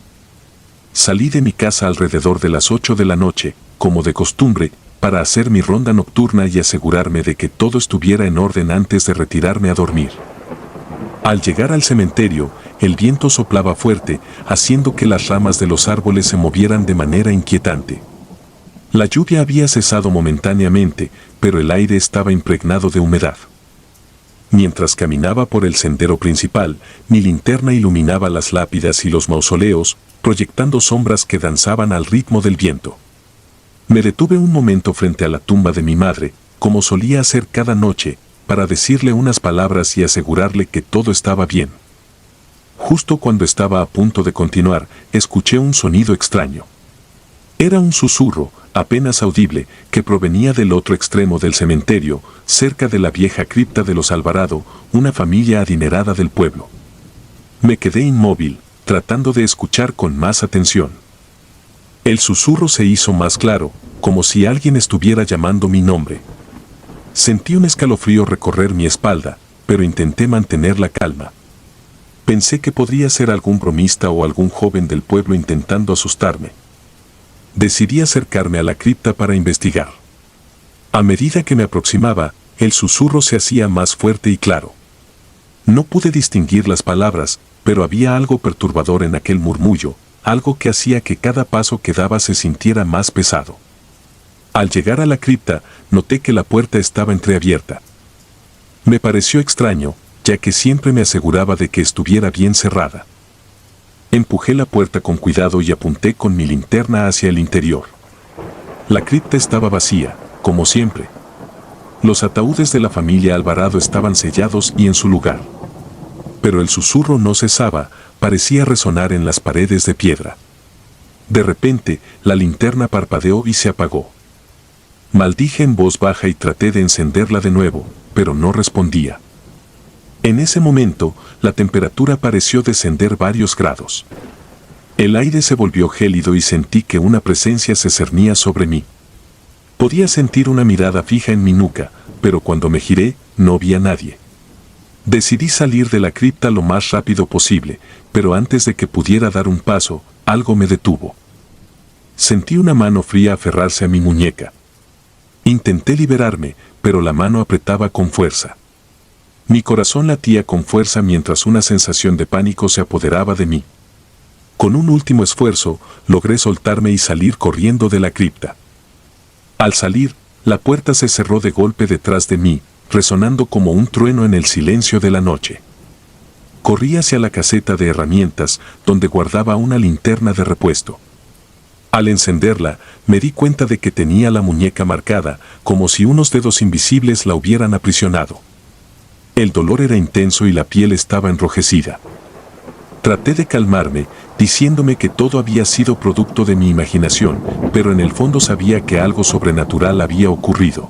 Salí de mi casa alrededor de las 8 de la noche, como de costumbre, para hacer mi ronda nocturna y asegurarme de que todo estuviera en orden antes de retirarme a dormir. Al llegar al cementerio, el viento soplaba fuerte, haciendo que las ramas de los árboles se movieran de manera inquietante. La lluvia había cesado momentáneamente, pero el aire estaba impregnado de humedad. Mientras caminaba por el sendero principal, mi linterna iluminaba las lápidas y los mausoleos, proyectando sombras que danzaban al ritmo del viento. Me detuve un momento frente a la tumba de mi madre, como solía hacer cada noche, para decirle unas palabras y asegurarle que todo estaba bien. Justo cuando estaba a punto de continuar, escuché un sonido extraño. Era un susurro, apenas audible, que provenía del otro extremo del cementerio, cerca de la vieja cripta de los Alvarado, una familia adinerada del pueblo. Me quedé inmóvil, tratando de escuchar con más atención. El susurro se hizo más claro, como si alguien estuviera llamando mi nombre. Sentí un escalofrío recorrer mi espalda, pero intenté mantener la calma. Pensé que podría ser algún bromista o algún joven del pueblo intentando asustarme. Decidí acercarme a la cripta para investigar. A medida que me aproximaba, el susurro se hacía más fuerte y claro. No pude distinguir las palabras, pero había algo perturbador en aquel murmullo, algo que hacía que cada paso que daba se sintiera más pesado. Al llegar a la cripta, noté que la puerta estaba entreabierta. Me pareció extraño, ya que siempre me aseguraba de que estuviera bien cerrada. Empujé la puerta con cuidado y apunté con mi linterna hacia el interior. La cripta estaba vacía, como siempre. Los ataúdes de la familia Alvarado estaban sellados y en su lugar. Pero el susurro no cesaba, parecía resonar en las paredes de piedra. De repente, la linterna parpadeó y se apagó. Maldije en voz baja y traté de encenderla de nuevo, pero no respondía. En ese momento, la temperatura pareció descender varios grados. El aire se volvió gélido y sentí que una presencia se cernía sobre mí. Podía sentir una mirada fija en mi nuca, pero cuando me giré, no vi a nadie. Decidí salir de la cripta lo más rápido posible, pero antes de que pudiera dar un paso, algo me detuvo. Sentí una mano fría aferrarse a mi muñeca. Intenté liberarme, pero la mano apretaba con fuerza. Mi corazón latía con fuerza mientras una sensación de pánico se apoderaba de mí. Con un último esfuerzo, logré soltarme y salir corriendo de la cripta. Al salir, la puerta se cerró de golpe detrás de mí, resonando como un trueno en el silencio de la noche. Corrí hacia la caseta de herramientas, donde guardaba una linterna de repuesto. Al encenderla, me di cuenta de que tenía la muñeca marcada, como si unos dedos invisibles la hubieran aprisionado. El dolor era intenso y la piel estaba enrojecida. Traté de calmarme, diciéndome que todo había sido producto de mi imaginación, pero en el fondo sabía que algo sobrenatural había ocurrido.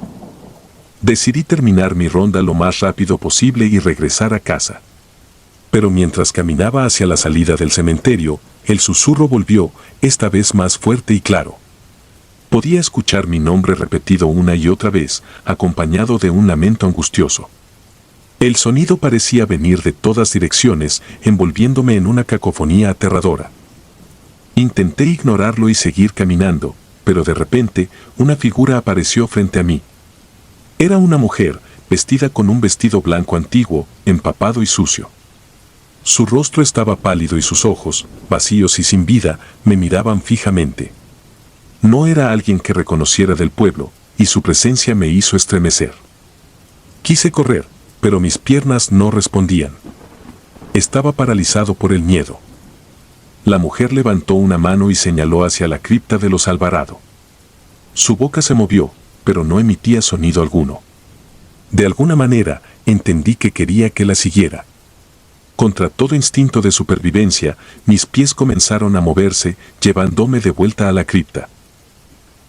Decidí terminar mi ronda lo más rápido posible y regresar a casa. Pero mientras caminaba hacia la salida del cementerio, el susurro volvió, esta vez más fuerte y claro. Podía escuchar mi nombre repetido una y otra vez, acompañado de un lamento angustioso. El sonido parecía venir de todas direcciones, envolviéndome en una cacofonía aterradora. Intenté ignorarlo y seguir caminando, pero de repente, una figura apareció frente a mí. Era una mujer, vestida con un vestido blanco antiguo, empapado y sucio. Su rostro estaba pálido y sus ojos, vacíos y sin vida, me miraban fijamente. No era alguien que reconociera del pueblo, y su presencia me hizo estremecer. Quise correr, pero mis piernas no respondían. Estaba paralizado por el miedo. La mujer levantó una mano y señaló hacia la cripta de los Alvarado. Su boca se movió, pero no emitía sonido alguno. De alguna manera, entendí que quería que la siguiera. Contra todo instinto de supervivencia, mis pies comenzaron a moverse, llevándome de vuelta a la cripta.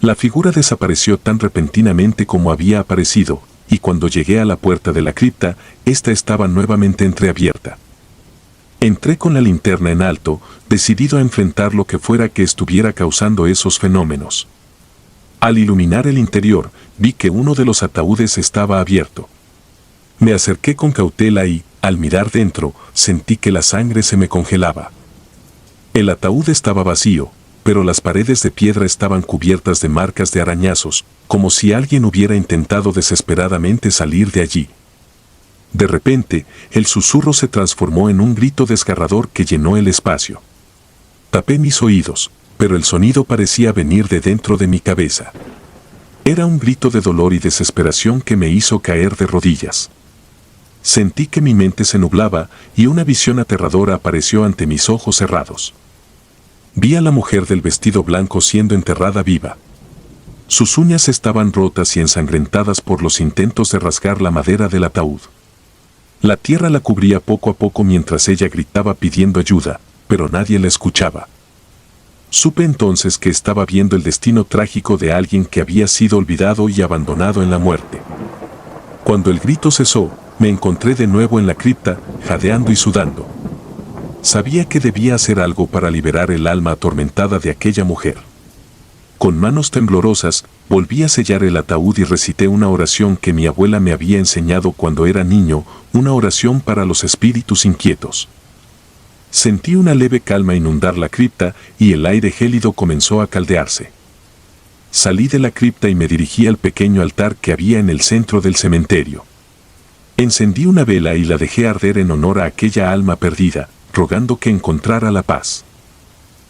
La figura desapareció tan repentinamente como había aparecido, y cuando llegué a la puerta de la cripta, ésta estaba nuevamente entreabierta. Entré con la linterna en alto, decidido a enfrentar lo que fuera que estuviera causando esos fenómenos. Al iluminar el interior, vi que uno de los ataúdes estaba abierto. Me acerqué con cautela y, al mirar dentro, sentí que la sangre se me congelaba. El ataúd estaba vacío, pero las paredes de piedra estaban cubiertas de marcas de arañazos, como si alguien hubiera intentado desesperadamente salir de allí. De repente, el susurro se transformó en un grito desgarrador que llenó el espacio. Tapé mis oídos, pero el sonido parecía venir de dentro de mi cabeza. Era un grito de dolor y desesperación que me hizo caer de rodillas. Sentí que mi mente se nublaba y una visión aterradora apareció ante mis ojos cerrados. Vi a la mujer del vestido blanco siendo enterrada viva. Sus uñas estaban rotas y ensangrentadas por los intentos de rasgar la madera del ataúd. La tierra la cubría poco a poco mientras ella gritaba pidiendo ayuda, pero nadie la escuchaba. Supe entonces que estaba viendo el destino trágico de alguien que había sido olvidado y abandonado en la muerte. Cuando el grito cesó, me encontré de nuevo en la cripta, jadeando y sudando. Sabía que debía hacer algo para liberar el alma atormentada de aquella mujer. Con manos temblorosas, volví a sellar el ataúd y recité una oración que mi abuela me había enseñado cuando era niño, una oración para los espíritus inquietos. Sentí una leve calma inundar la cripta y el aire gélido comenzó a caldearse. Salí de la cripta y me dirigí al pequeño altar que había en el centro del cementerio. Encendí una vela y la dejé arder en honor a aquella alma perdida, rogando que encontrara la paz.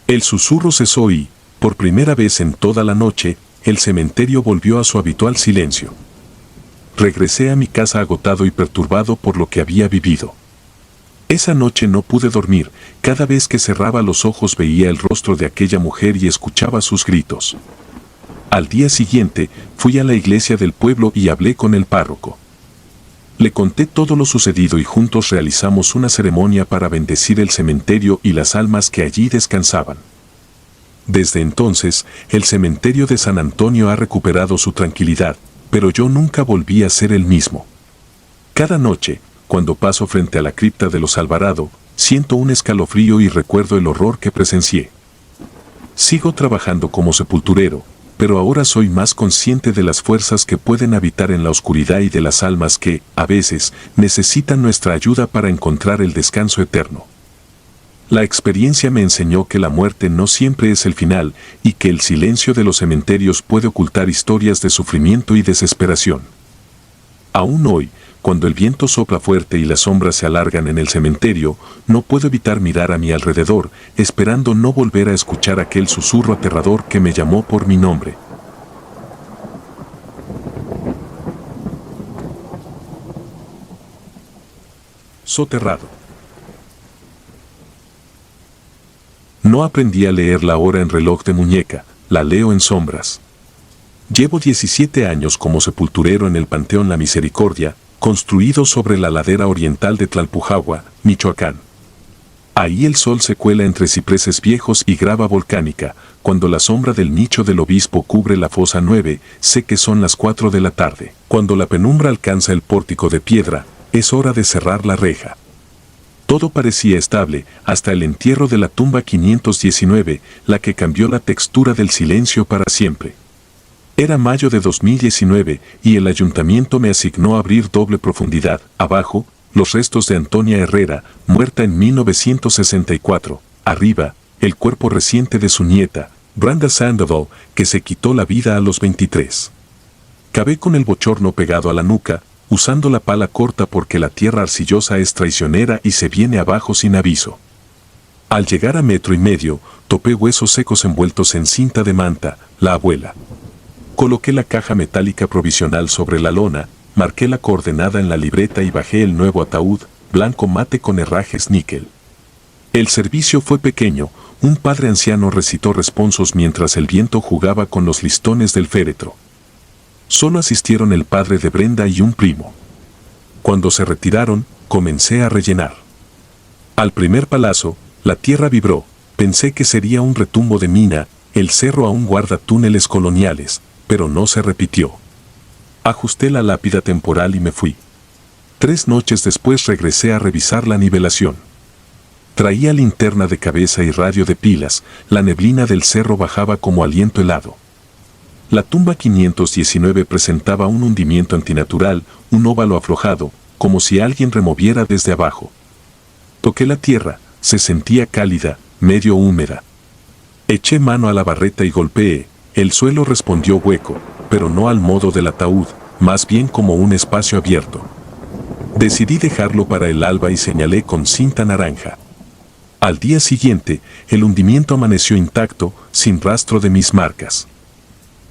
El susurro cesó y, por primera vez en toda la noche, el cementerio volvió a su habitual silencio. Regresé a mi casa agotado y perturbado por lo que había vivido. Esa noche no pude dormir, cada vez que cerraba los ojos veía el rostro de aquella mujer y escuchaba sus gritos. Al día siguiente, fui a la iglesia del pueblo y hablé con el párroco. Le conté todo lo sucedido y juntos realizamos una ceremonia para bendecir el cementerio y las almas que allí descansaban. Desde entonces, el cementerio de San Antonio ha recuperado su tranquilidad, pero yo nunca volví a ser el mismo. Cada noche, cuando paso frente a la cripta de los Alvarado, siento un escalofrío y recuerdo el horror que presencié. Sigo trabajando como sepulturero, pero ahora soy más consciente de las fuerzas que pueden habitar en la oscuridad y de las almas que, a veces, necesitan nuestra ayuda para encontrar el descanso eterno. La experiencia me enseñó que la muerte no siempre es el final y que el silencio de los cementerios puede ocultar historias de sufrimiento y desesperación. Aún hoy, cuando el viento sopla fuerte y las sombras se alargan en el cementerio, no puedo evitar mirar a mi alrededor, esperando no volver a escuchar aquel susurro aterrador que me llamó por mi nombre. Soterrado. No aprendí a leer la hora en reloj de muñeca, la leo en sombras. Llevo 17 años como sepulturero en el Panteón La Misericordia, construido sobre la ladera oriental de Tlalpujahua, Michoacán. Ahí el sol se cuela entre cipreses viejos y grava volcánica. Cuando la sombra del nicho del obispo cubre la fosa 9, sé que son las 4 de la tarde. Cuando la penumbra alcanza el pórtico de piedra, es hora de cerrar la reja. Todo parecía estable, hasta el entierro de la tumba 519, la que cambió la textura del silencio para siempre. Era mayo de 2019 y el ayuntamiento me asignó abrir doble profundidad. Abajo, los restos de Antonia Herrera, muerta en 1964. Arriba, el cuerpo reciente de su nieta, Brenda Sandoval, que se quitó la vida a los 23. Cavé con el bochorno pegado a la nuca, usando la pala corta porque la tierra arcillosa es traicionera y se viene abajo sin aviso. Al llegar a 1,5 metros, topé huesos secos envueltos en cinta de manta, la abuela. Coloqué la caja metálica provisional sobre la lona, marqué la coordenada en la libreta y bajé el nuevo ataúd, blanco mate con herrajes níquel. El servicio fue pequeño, un padre anciano recitó responsos mientras el viento jugaba con los listones del féretro. Solo asistieron el padre de Brenda y un primo. Cuando se retiraron, comencé a rellenar. Al primer palazo, la tierra vibró, pensé que sería un retumbo de mina, el cerro aún guarda túneles coloniales, pero no se repitió. Ajusté la lápida temporal y me fui. 3 noches después regresé a revisar la nivelación. Traía linterna de cabeza y radio de pilas, la neblina del cerro bajaba como aliento helado. La tumba 519 presentaba un hundimiento antinatural, un óvalo aflojado, como si alguien removiera desde abajo. Toqué la tierra, se sentía cálida, medio húmeda. Eché mano a la barreta y golpeé, el suelo respondió hueco, pero no al modo del ataúd, más bien como un espacio abierto. Decidí dejarlo para el alba y señalé con cinta naranja. Al día siguiente, el hundimiento amaneció intacto, sin rastro de mis marcas.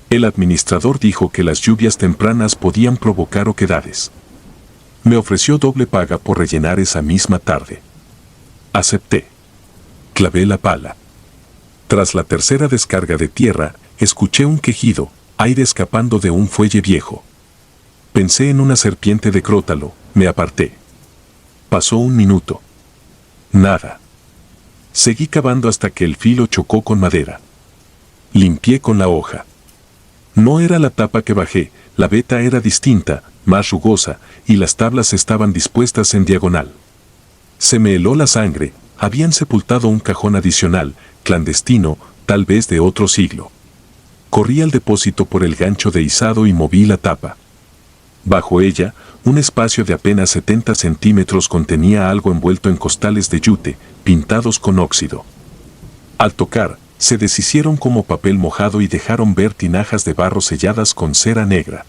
El administrador dijo que las lluvias tempranas podían provocar oquedades. Me ofreció doble paga por rellenar esa misma tarde. Acepté. Clavé la pala. Tras la tercera descarga de tierra, escuché un quejido, aire escapando de un fuelle viejo. Pensé en una serpiente de crótalo, me aparté. Pasó 1 minuto. Nada. Seguí cavando hasta que el filo chocó con madera. Limpié con la hoja. No era la tapa que bajé, la veta era distinta, más rugosa, y las tablas estaban dispuestas en diagonal. Se me heló la sangre, habían sepultado un cajón adicional, clandestino, tal vez de otro siglo. Corrí al depósito por el gancho de izado y moví la tapa. Bajo ella, un espacio de apenas 70 centímetros contenía algo envuelto en costales de yute, pintados con óxido. Al tocar, se deshicieron como papel mojado y dejaron ver tinajas de barro selladas con cera negra.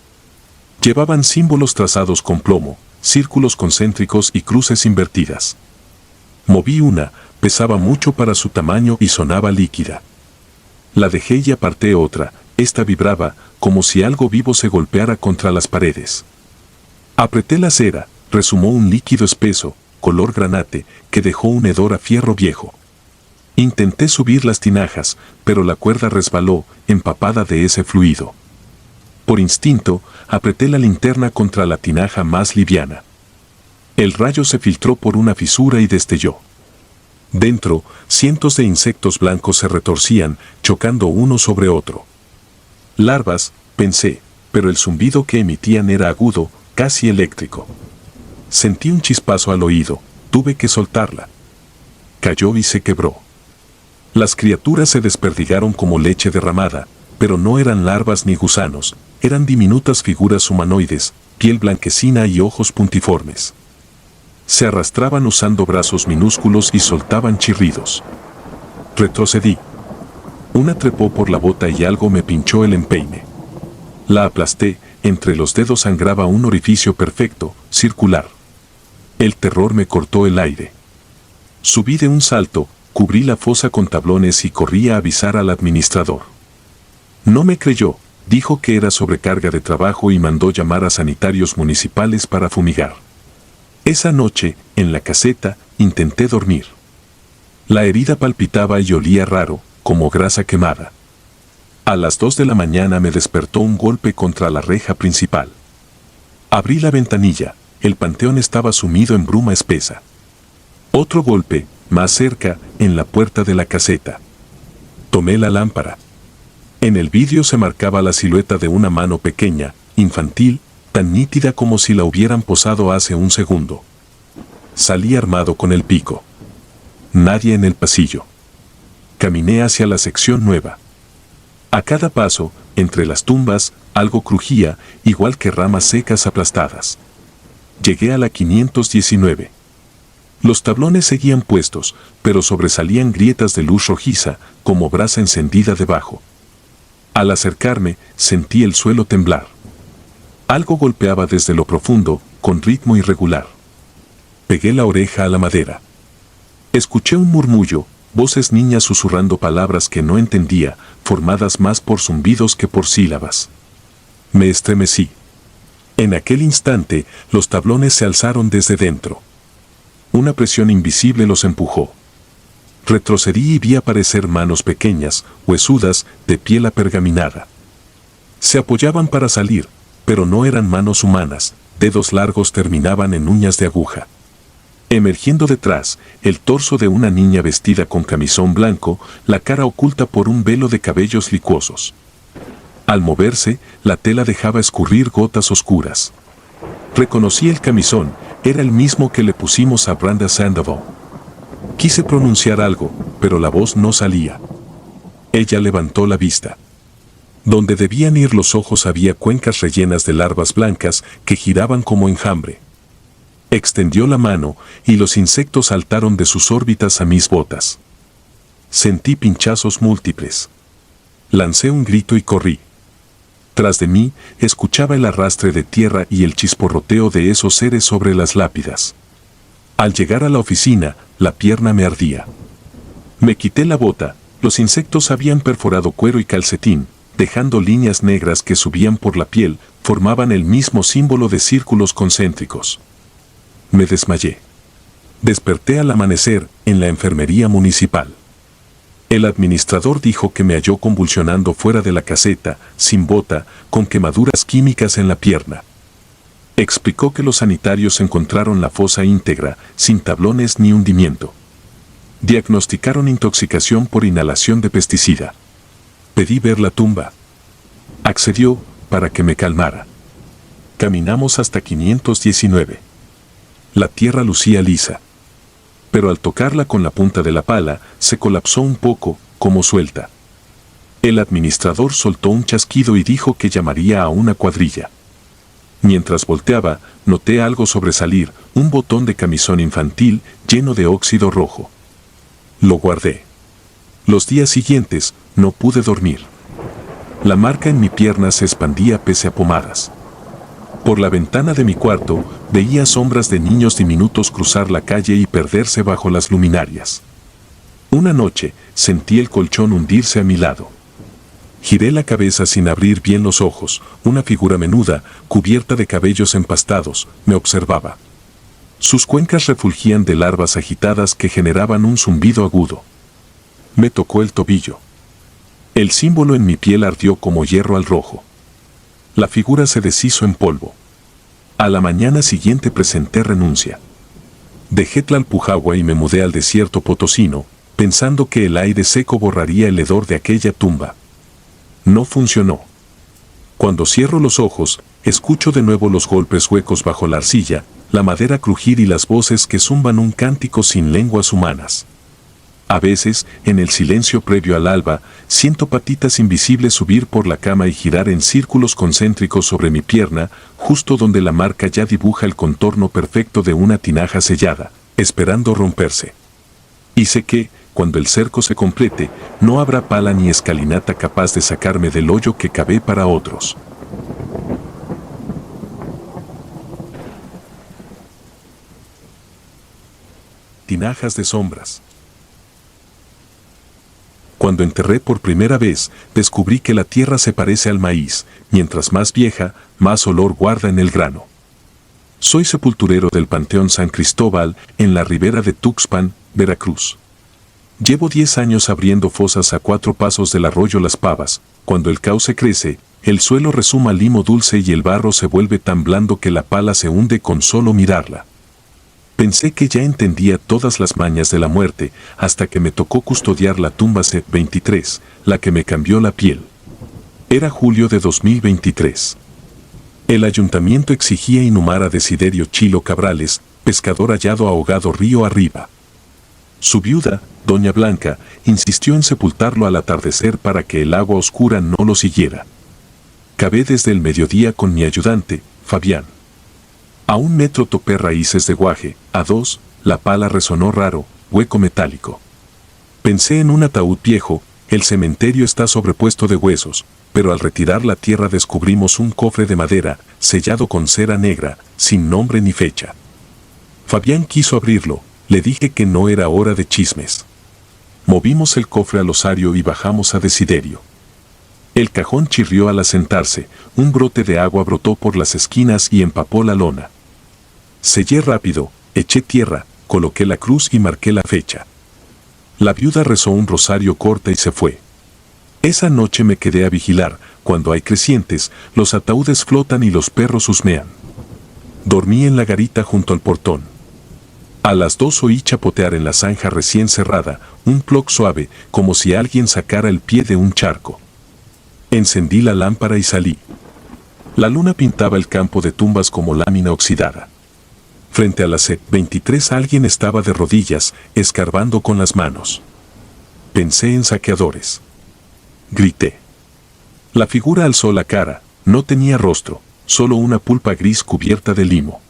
Llevaban símbolos trazados con plomo, círculos concéntricos y cruces invertidas. Moví una, pesaba mucho para su tamaño y sonaba líquida. La dejé y aparté otra, esta vibraba, como si algo vivo se golpeara contra las paredes. Apreté la cera, resumó un líquido espeso, color granate, que dejó un hedor a fierro viejo. Intenté subir las tinajas, pero la cuerda resbaló, empapada de ese fluido. Por instinto, apreté la linterna contra la tinaja más liviana. El rayo se filtró por una fisura y destelló. Dentro, cientos de insectos blancos se retorcían, chocando uno sobre otro. Larvas, pensé, pero el zumbido que emitían era agudo, casi eléctrico. Sentí un chispazo al oído, tuve que soltarla. Cayó y se quebró. Las criaturas se desperdigaron como leche derramada, pero no eran larvas ni gusanos, eran diminutas figuras humanoides, piel blanquecina y ojos puntiformes. Se arrastraban usando brazos minúsculos y soltaban chirridos. Retrocedí. Una trepó por la bota y algo me pinchó el empeine. La aplasté, entre los dedos sangraba un orificio perfecto, circular. El terror me cortó el aire. Subí de un salto, cubrí la fosa con tablones y corrí a avisar al administrador. No me creyó, dijo que era sobrecarga de trabajo y mandó llamar a sanitarios municipales para fumigar. Esa noche, en la caseta, intenté dormir. La herida palpitaba y olía raro, como grasa quemada. A las 2 de la mañana me despertó un golpe contra la reja principal. Abrí la ventanilla, el panteón estaba sumido en bruma espesa. Otro golpe, más cerca, en la puerta de la caseta. Tomé la lámpara. En el vidrio se marcaba la silueta de una mano pequeña, infantil, tan nítida como si la hubieran posado hace un segundo. Salí armado con el pico. Nadie en el pasillo. Caminé hacia la sección nueva. A cada paso, entre las tumbas, algo crujía, igual que ramas secas aplastadas. Llegué a la 519. Los tablones seguían puestos, pero sobresalían grietas de luz rojiza, como brasa encendida debajo. Al acercarme, sentí el suelo temblar. Algo golpeaba desde lo profundo, con ritmo irregular. Pegué la oreja a la madera. Escuché un murmullo, voces niñas susurrando palabras que no entendía, formadas más por zumbidos que por sílabas. Me estremecí. En aquel instante, los tablones se alzaron desde dentro. Una presión invisible los empujó. Retrocedí y vi aparecer manos pequeñas, huesudas, de piel apergaminada. Se apoyaban para salir, pero no eran manos humanas, dedos largos terminaban en uñas de aguja. Emergiendo detrás, el torso de una niña vestida con camisón blanco, la cara oculta por un velo de cabellos licuosos. Al moverse, la tela dejaba escurrir gotas oscuras. Reconocí el camisón, era el mismo que le pusimos a Brenda Sandoval. Quise pronunciar algo, pero la voz no salía. Ella levantó la vista. Donde debían ir los ojos había cuencas rellenas de larvas blancas que giraban como enjambre. Extendió la mano y los insectos saltaron de sus órbitas a mis botas. Sentí pinchazos múltiples. Lancé un grito y corrí. Tras de mí, escuchaba el arrastre de tierra y el chisporroteo de esos seres sobre las lápidas. Al llegar a la oficina, la pierna me ardía. Me quité la bota, los insectos habían perforado cuero y calcetín, dejando líneas negras que subían por la piel, formaban el mismo símbolo de círculos concéntricos. Me desmayé. Desperté al amanecer, en la enfermería municipal. El administrador dijo que me halló convulsionando fuera de la caseta, sin bota, con quemaduras químicas en la pierna. Explicó que los sanitarios encontraron la fosa íntegra, sin tablones ni hundimiento. Diagnosticaron intoxicación por inhalación de pesticida. Pedí ver la tumba. Accedió, para que me calmara. Caminamos hasta 519. La tierra lucía lisa. Pero al tocarla con la punta de la pala, se colapsó un poco, como suelta. El administrador soltó un chasquido y dijo que llamaría a una cuadrilla. Mientras volteaba, noté algo sobresalir, un botón de camisón infantil lleno de óxido rojo. Lo guardé. Los días siguientes, no pude dormir. La marca en mi pierna se expandía pese a pomadas. Por la ventana de mi cuarto, veía sombras de niños diminutos cruzar la calle y perderse bajo las luminarias. Una noche, sentí el colchón hundirse a mi lado. Giré la cabeza sin abrir bien los ojos. Una figura menuda, cubierta de cabellos empastados, me observaba. Sus cuencas refulgían de larvas agitadas que generaban un zumbido agudo. Me tocó el tobillo. El símbolo en mi piel ardió como hierro al rojo. La figura se deshizo en polvo. A la mañana siguiente presenté renuncia. Dejé Tlalpujahua y me mudé al desierto potosino, pensando que el aire seco borraría el hedor de aquella tumba. No funcionó. Cuando cierro los ojos, escucho de nuevo los golpes huecos bajo la arcilla, la madera crujir y las voces que zumban un cántico sin lenguas humanas. A veces, en el silencio previo al alba, siento patitas invisibles subir por la cama y girar en círculos concéntricos sobre mi pierna, justo donde la marca ya dibuja el contorno perfecto de una tinaja sellada, esperando romperse. Y sé que, cuando el cerco se complete, no habrá pala ni escalinata capaz de sacarme del hoyo que cavé para otros. Tinajas de sombras. Cuando enterré por primera vez, descubrí que la tierra se parece al maíz, mientras más vieja, más olor guarda en el grano. Soy sepulturero del Panteón San Cristóbal, en la ribera de Tuxpan, Veracruz. Llevo 10 años abriendo fosas a 4 pasos del arroyo Las Pavas. Cuando el cauce crece, el suelo resuma limo dulce y el barro se vuelve tan blando que la pala se hunde con solo mirarla. Pensé que ya entendía todas las mañas de la muerte, hasta que me tocó custodiar la tumba C-23, la que me cambió la piel. Era julio de 2023. El ayuntamiento exigía inhumar a Desiderio Chilo Cabrales, pescador hallado ahogado río arriba. Su viuda, doña Blanca, insistió en sepultarlo al atardecer para que el agua oscura no lo siguiera. Cavé desde el mediodía con mi ayudante, Fabián. A 1 metro topé raíces de guaje, a 2, la pala resonó raro, hueco metálico. Pensé en un ataúd viejo, el cementerio está sobrepuesto de huesos, pero al retirar la tierra descubrimos un cofre de madera, sellado con cera negra, sin nombre ni fecha. Fabián quiso abrirlo, le dije que no era hora de chismes. Movimos el cofre al osario y bajamos a Desiderio. El cajón chirrió al asentarse, un brote de agua brotó por las esquinas y empapó la lona. Sellé rápido, eché tierra, coloqué la cruz y marqué la fecha. La viuda rezó un rosario corta y se fue. Esa noche me quedé a vigilar. Cuando hay crecientes, los ataúdes flotan y los perros husmean. Dormí en la garita junto al portón. A las 2 oí chapotear en la zanja recién cerrada, un ploc suave, como si alguien sacara el pie de un charco. Encendí la lámpara y salí. La luna pintaba el campo de tumbas como lámina oxidada. Frente a la C-23 alguien estaba de rodillas, escarbando con las manos. Pensé en saqueadores. Grité. La figura alzó la cara, no tenía rostro, solo una pulpa gris cubierta de limo.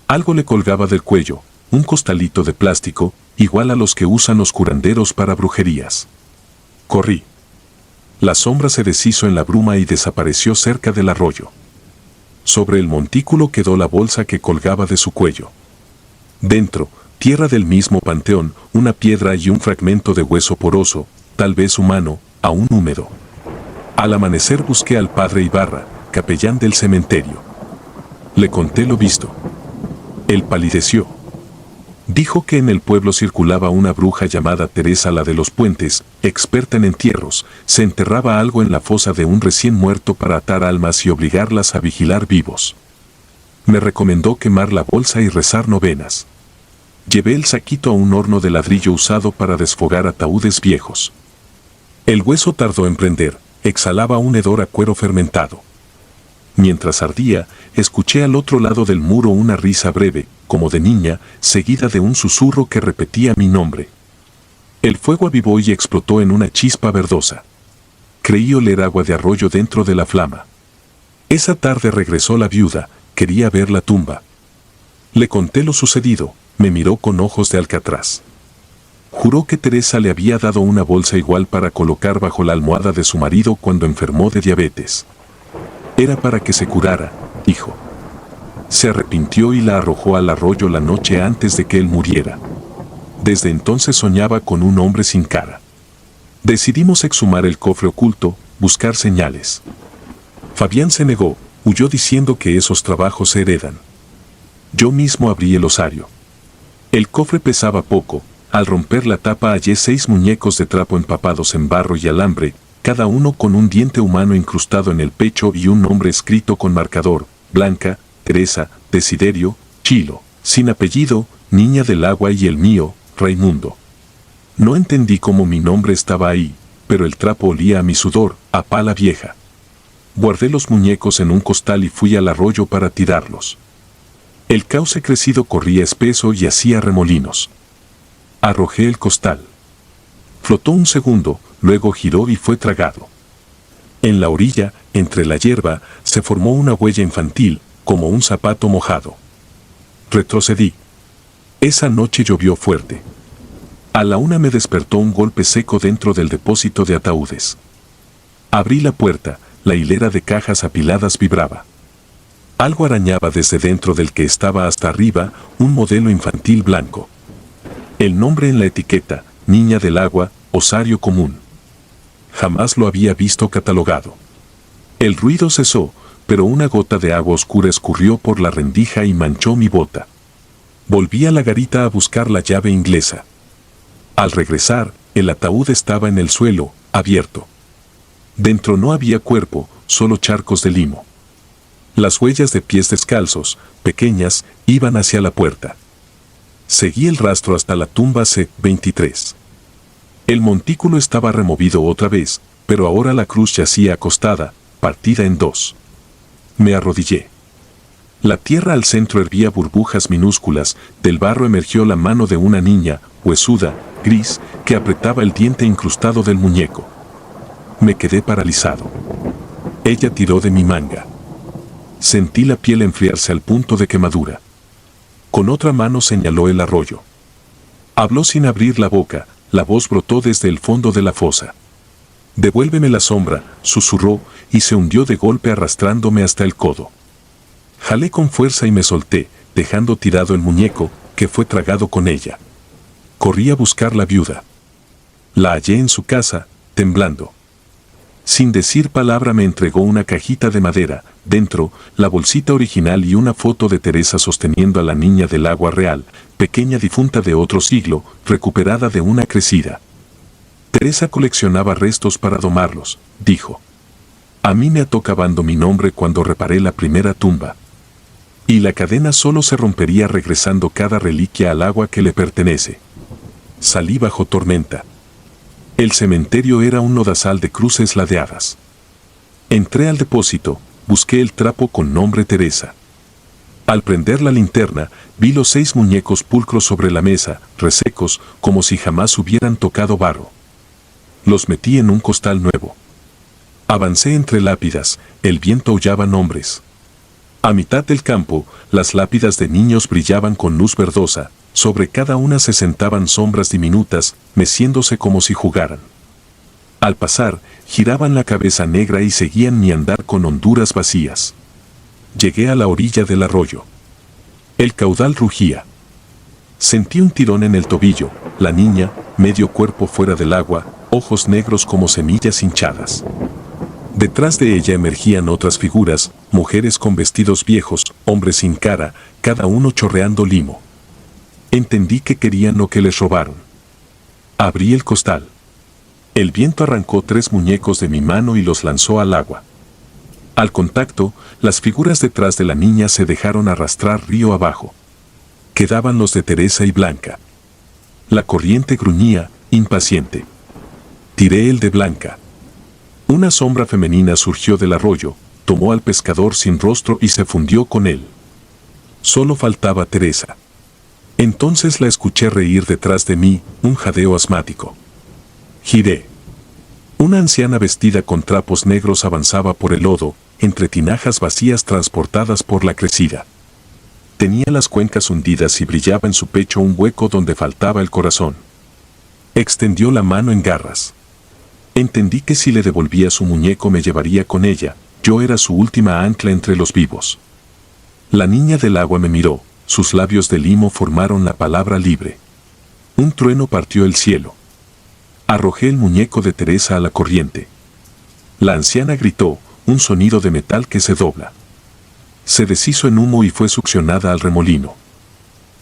Algo le colgaba del cuello, un costalito de plástico, igual a los que usan los curanderos para brujerías. Corrí. La sombra se deshizo en la bruma y desapareció cerca del arroyo. Sobre el montículo quedó la bolsa que colgaba de su cuello. Dentro, tierra del mismo panteón, una piedra y un fragmento de hueso poroso, tal vez humano, aún húmedo. Al amanecer busqué al padre Ibarra, capellán del cementerio. Le conté lo visto. Él palideció. Dijo que en el pueblo circulaba una bruja llamada Teresa la de los Puentes, experta en entierros, se enterraba algo en la fosa de un recién muerto para atar almas y obligarlas a vigilar vivos. Me recomendó quemar la bolsa y rezar novenas. Llevé el saquito a un horno de ladrillo usado para desfogar ataúdes viejos. El hueso tardó en prender, exhalaba un hedor a cuero fermentado. Mientras ardía, escuché al otro lado del muro una risa breve, como de niña, seguida de un susurro que repetía mi nombre. El fuego avivó y explotó en una chispa verdosa. Creí oler agua de arroyo dentro de la flama. Esa tarde regresó la viuda, quería ver la tumba. Le conté lo sucedido, me miró con ojos de alcatraz. Juró que Teresa le había dado una bolsa igual para colocar bajo la almohada de su marido cuando enfermó de diabetes. Era para que se curara, dijo. Se arrepintió y la arrojó al arroyo la noche antes de que él muriera. Desde entonces soñaba con un hombre sin cara. Decidimos exhumar el cofre oculto, buscar señales. Fabián se negó, huyó diciendo que esos trabajos se heredan. Yo mismo abrí el osario. El cofre pesaba poco. Al romper la tapa hallé 6 muñecos de trapo empapados en barro y alambre, cada uno con un diente humano incrustado en el pecho y un nombre escrito con marcador: Blanca, Teresa, Desiderio, Chilo, sin apellido, Niña del Agua, y el mío, Raimundo. No entendí cómo mi nombre estaba ahí, pero el trapo olía a mi sudor, a pala vieja. Guardé los muñecos en un costal y fui al arroyo para tirarlos. El cauce crecido corría espeso y hacía remolinos. Arrojé el costal. Flotó un segundo, luego giró y fue tragado. En la orilla, entre la hierba, se formó una huella infantil, como un zapato mojado. Retrocedí. Esa noche llovió fuerte. A la 1 me despertó un golpe seco dentro del depósito de ataúdes. Abrí la puerta, la hilera de cajas apiladas vibraba. Algo arañaba desde dentro del que estaba hasta arriba, un modelo infantil blanco. El nombre en la etiqueta: Niña del Agua, osario común. Jamás lo había visto catalogado. El ruido cesó, pero una gota de agua oscura escurrió por la rendija y manchó mi bota. Volví a la garita a buscar la llave inglesa. Al regresar, el ataúd estaba en el suelo, abierto. Dentro no había cuerpo, solo charcos de limo. Las huellas de pies descalzos, pequeñas, iban hacia la puerta. Seguí el rastro hasta la tumba C23. El montículo estaba removido otra vez, pero ahora la cruz yacía acostada, partida en 2. Me arrodillé. La tierra al centro hervía burbujas minúsculas, del barro emergió la mano de una niña, huesuda, gris, que apretaba el diente incrustado del muñeco. Me quedé paralizado. Ella tiró de mi manga. Sentí la piel enfriarse al punto de quemadura. Con otra mano señaló el arroyo. Habló sin abrir la boca, la voz brotó desde el fondo de la fosa. «Devuélveme la sombra», susurró, y se hundió de golpe arrastrándome hasta el codo. Jalé con fuerza y me solté, dejando tirado el muñeco, que fue tragado con ella. Corrí a buscar la viuda. La hallé en su casa, temblando. Sin decir palabra me entregó una cajita de madera, dentro, la bolsita original y una foto de Teresa sosteniendo a la Niña del Agua real, pequeña difunta de otro siglo, recuperada de una crecida. Teresa coleccionaba restos para domarlos, dijo. A mí me ató cavando mi nombre cuando reparé la primera tumba. Y la cadena solo se rompería regresando cada reliquia al agua que le pertenece. Salí bajo tormenta. El cementerio era un lodazal de cruces ladeadas. Entré al depósito, busqué el trapo con nombre Teresa. Al prender la linterna, vi los 6 muñecos pulcros sobre la mesa, resecos, como si jamás hubieran tocado barro. Los metí en un costal nuevo. Avancé entre lápidas, el viento aullaba nombres. A mitad del campo, las lápidas de niños brillaban con luz verdosa, sobre cada una se sentaban sombras diminutas, meciéndose como si jugaran. Al pasar, giraban la cabeza negra y seguían mi andar con honduras vacías. Llegué a la orilla del arroyo. El caudal rugía. Sentí un tirón en el tobillo, la niña, medio cuerpo fuera del agua, ojos negros como semillas hinchadas. Detrás de ella emergían otras figuras, mujeres con vestidos viejos, hombres sin cara, cada uno chorreando limo. Entendí que querían lo que les robaron. Abrí el costal. El viento arrancó 3 muñecos de mi mano y los lanzó al agua. Al contacto, las figuras detrás de la niña se dejaron arrastrar río abajo. Quedaban los de Teresa y Blanca. La corriente gruñía, impaciente. Tiré el de Blanca. Una sombra femenina surgió del arroyo, tomó al pescador sin rostro y se fundió con él. Solo faltaba Teresa. Entonces la escuché reír detrás de mí, un jadeo asmático. Giré. Una anciana vestida con trapos negros avanzaba por el lodo, entre tinajas vacías transportadas por la crecida. Tenía las cuencas hundidas y brillaba en su pecho un hueco donde faltaba el corazón. Extendió la mano en garras. Entendí que si le devolvía su muñeco me llevaría con ella, yo era su última ancla entre los vivos. La niña del agua me miró, sus labios de limo formaron la palabra libre. Un trueno partió el cielo. Arrojé el muñeco de Teresa a la corriente. La anciana gritó, un sonido de metal que se dobla. Se deshizo en humo y fue succionada al remolino.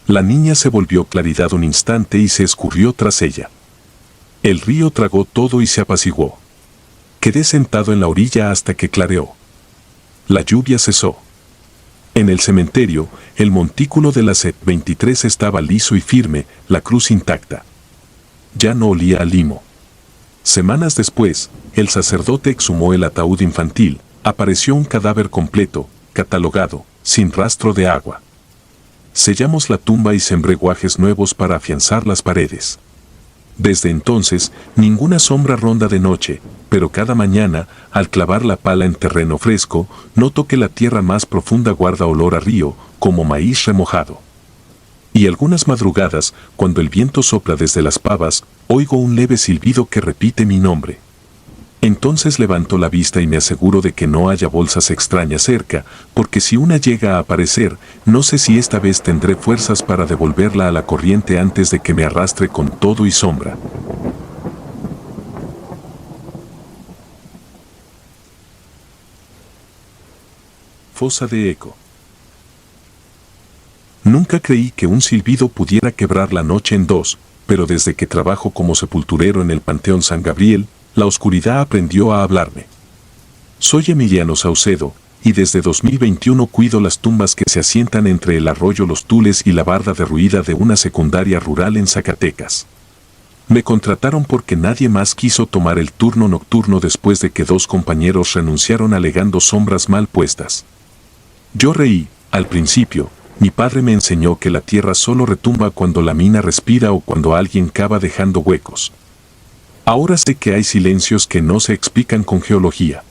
La niña se volvió claridad un instante y se escurrió tras ella. El río tragó todo y se apaciguó. Quedé sentado en la orilla hasta que clareó. La lluvia cesó. En el cementerio, el montículo de la C-23 estaba liso y firme, la cruz intacta. Ya no olía a limo. Semanas después, el sacerdote exhumó el ataúd infantil, apareció un cadáver completo, catalogado, sin rastro de agua. Sellamos la tumba y sembré guajes nuevos para afianzar las paredes. Desde entonces, ninguna sombra ronda de noche, pero cada mañana, al clavar la pala en terreno fresco, noto que la tierra más profunda guarda olor a río, como maíz remojado. Y algunas madrugadas, cuando el viento sopla desde las pavas, oigo un leve silbido que repite mi nombre. Entonces levanto la vista y me aseguro de que no haya bolsas extrañas cerca, porque si una llega a aparecer, no sé si esta vez tendré fuerzas para devolverla a la corriente antes de que me arrastre con todo y sombra. Fosa de eco. Nunca creí que un silbido pudiera quebrar la noche en dos, pero desde que trabajo como sepulturero en el Panteón San Gabriel, la oscuridad aprendió a hablarme. Soy Emiliano Saucedo, y desde 2021 cuido las tumbas que se asientan entre el arroyo Los Tules y la barda derruida de una secundaria rural en Zacatecas. Me contrataron porque nadie más quiso tomar el turno nocturno después de que 2 compañeros renunciaron alegando sombras mal puestas. Yo reí, al principio. Mi padre me enseñó que la tierra solo retumba cuando la mina respira o cuando alguien cava dejando huecos. Ahora sé que hay silencios que no se explican con geología.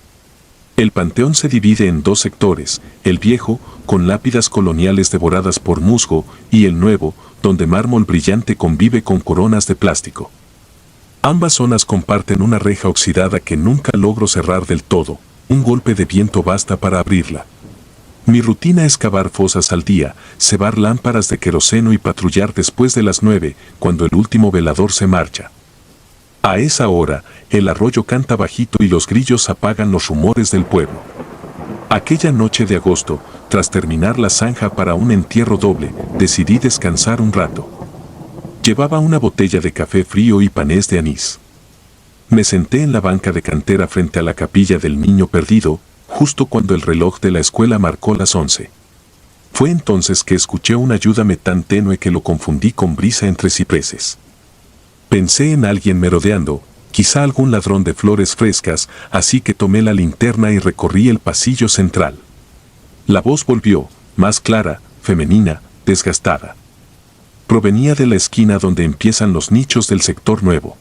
El panteón se divide en 2 sectores, el viejo, con lápidas coloniales devoradas por musgo, y el nuevo, donde mármol brillante convive con coronas de plástico. Ambas zonas comparten una reja oxidada que nunca logro cerrar del todo, un golpe de viento basta para abrirla. Mi rutina es cavar fosas al día, cebar lámparas de queroseno y patrullar después de las 9, cuando el último velador se marcha. A esa hora, el arroyo canta bajito y los grillos apagan los rumores del pueblo. Aquella noche de agosto, tras terminar la zanja para un entierro doble, decidí descansar un rato. Llevaba una botella de café frío y panés de anís. Me senté en la banca de cantera frente a la capilla del Niño Perdido, justo cuando el reloj de la escuela marcó las 11. Fue entonces que escuché una ayúdame tan tenue que lo confundí con brisa entre cipreses. Pensé en alguien merodeando, quizá algún ladrón de flores frescas, así que tomé la linterna y recorrí el pasillo central. La voz volvió, más clara, femenina, desgastada. Provenía de la esquina donde empiezan los nichos del sector nuevo.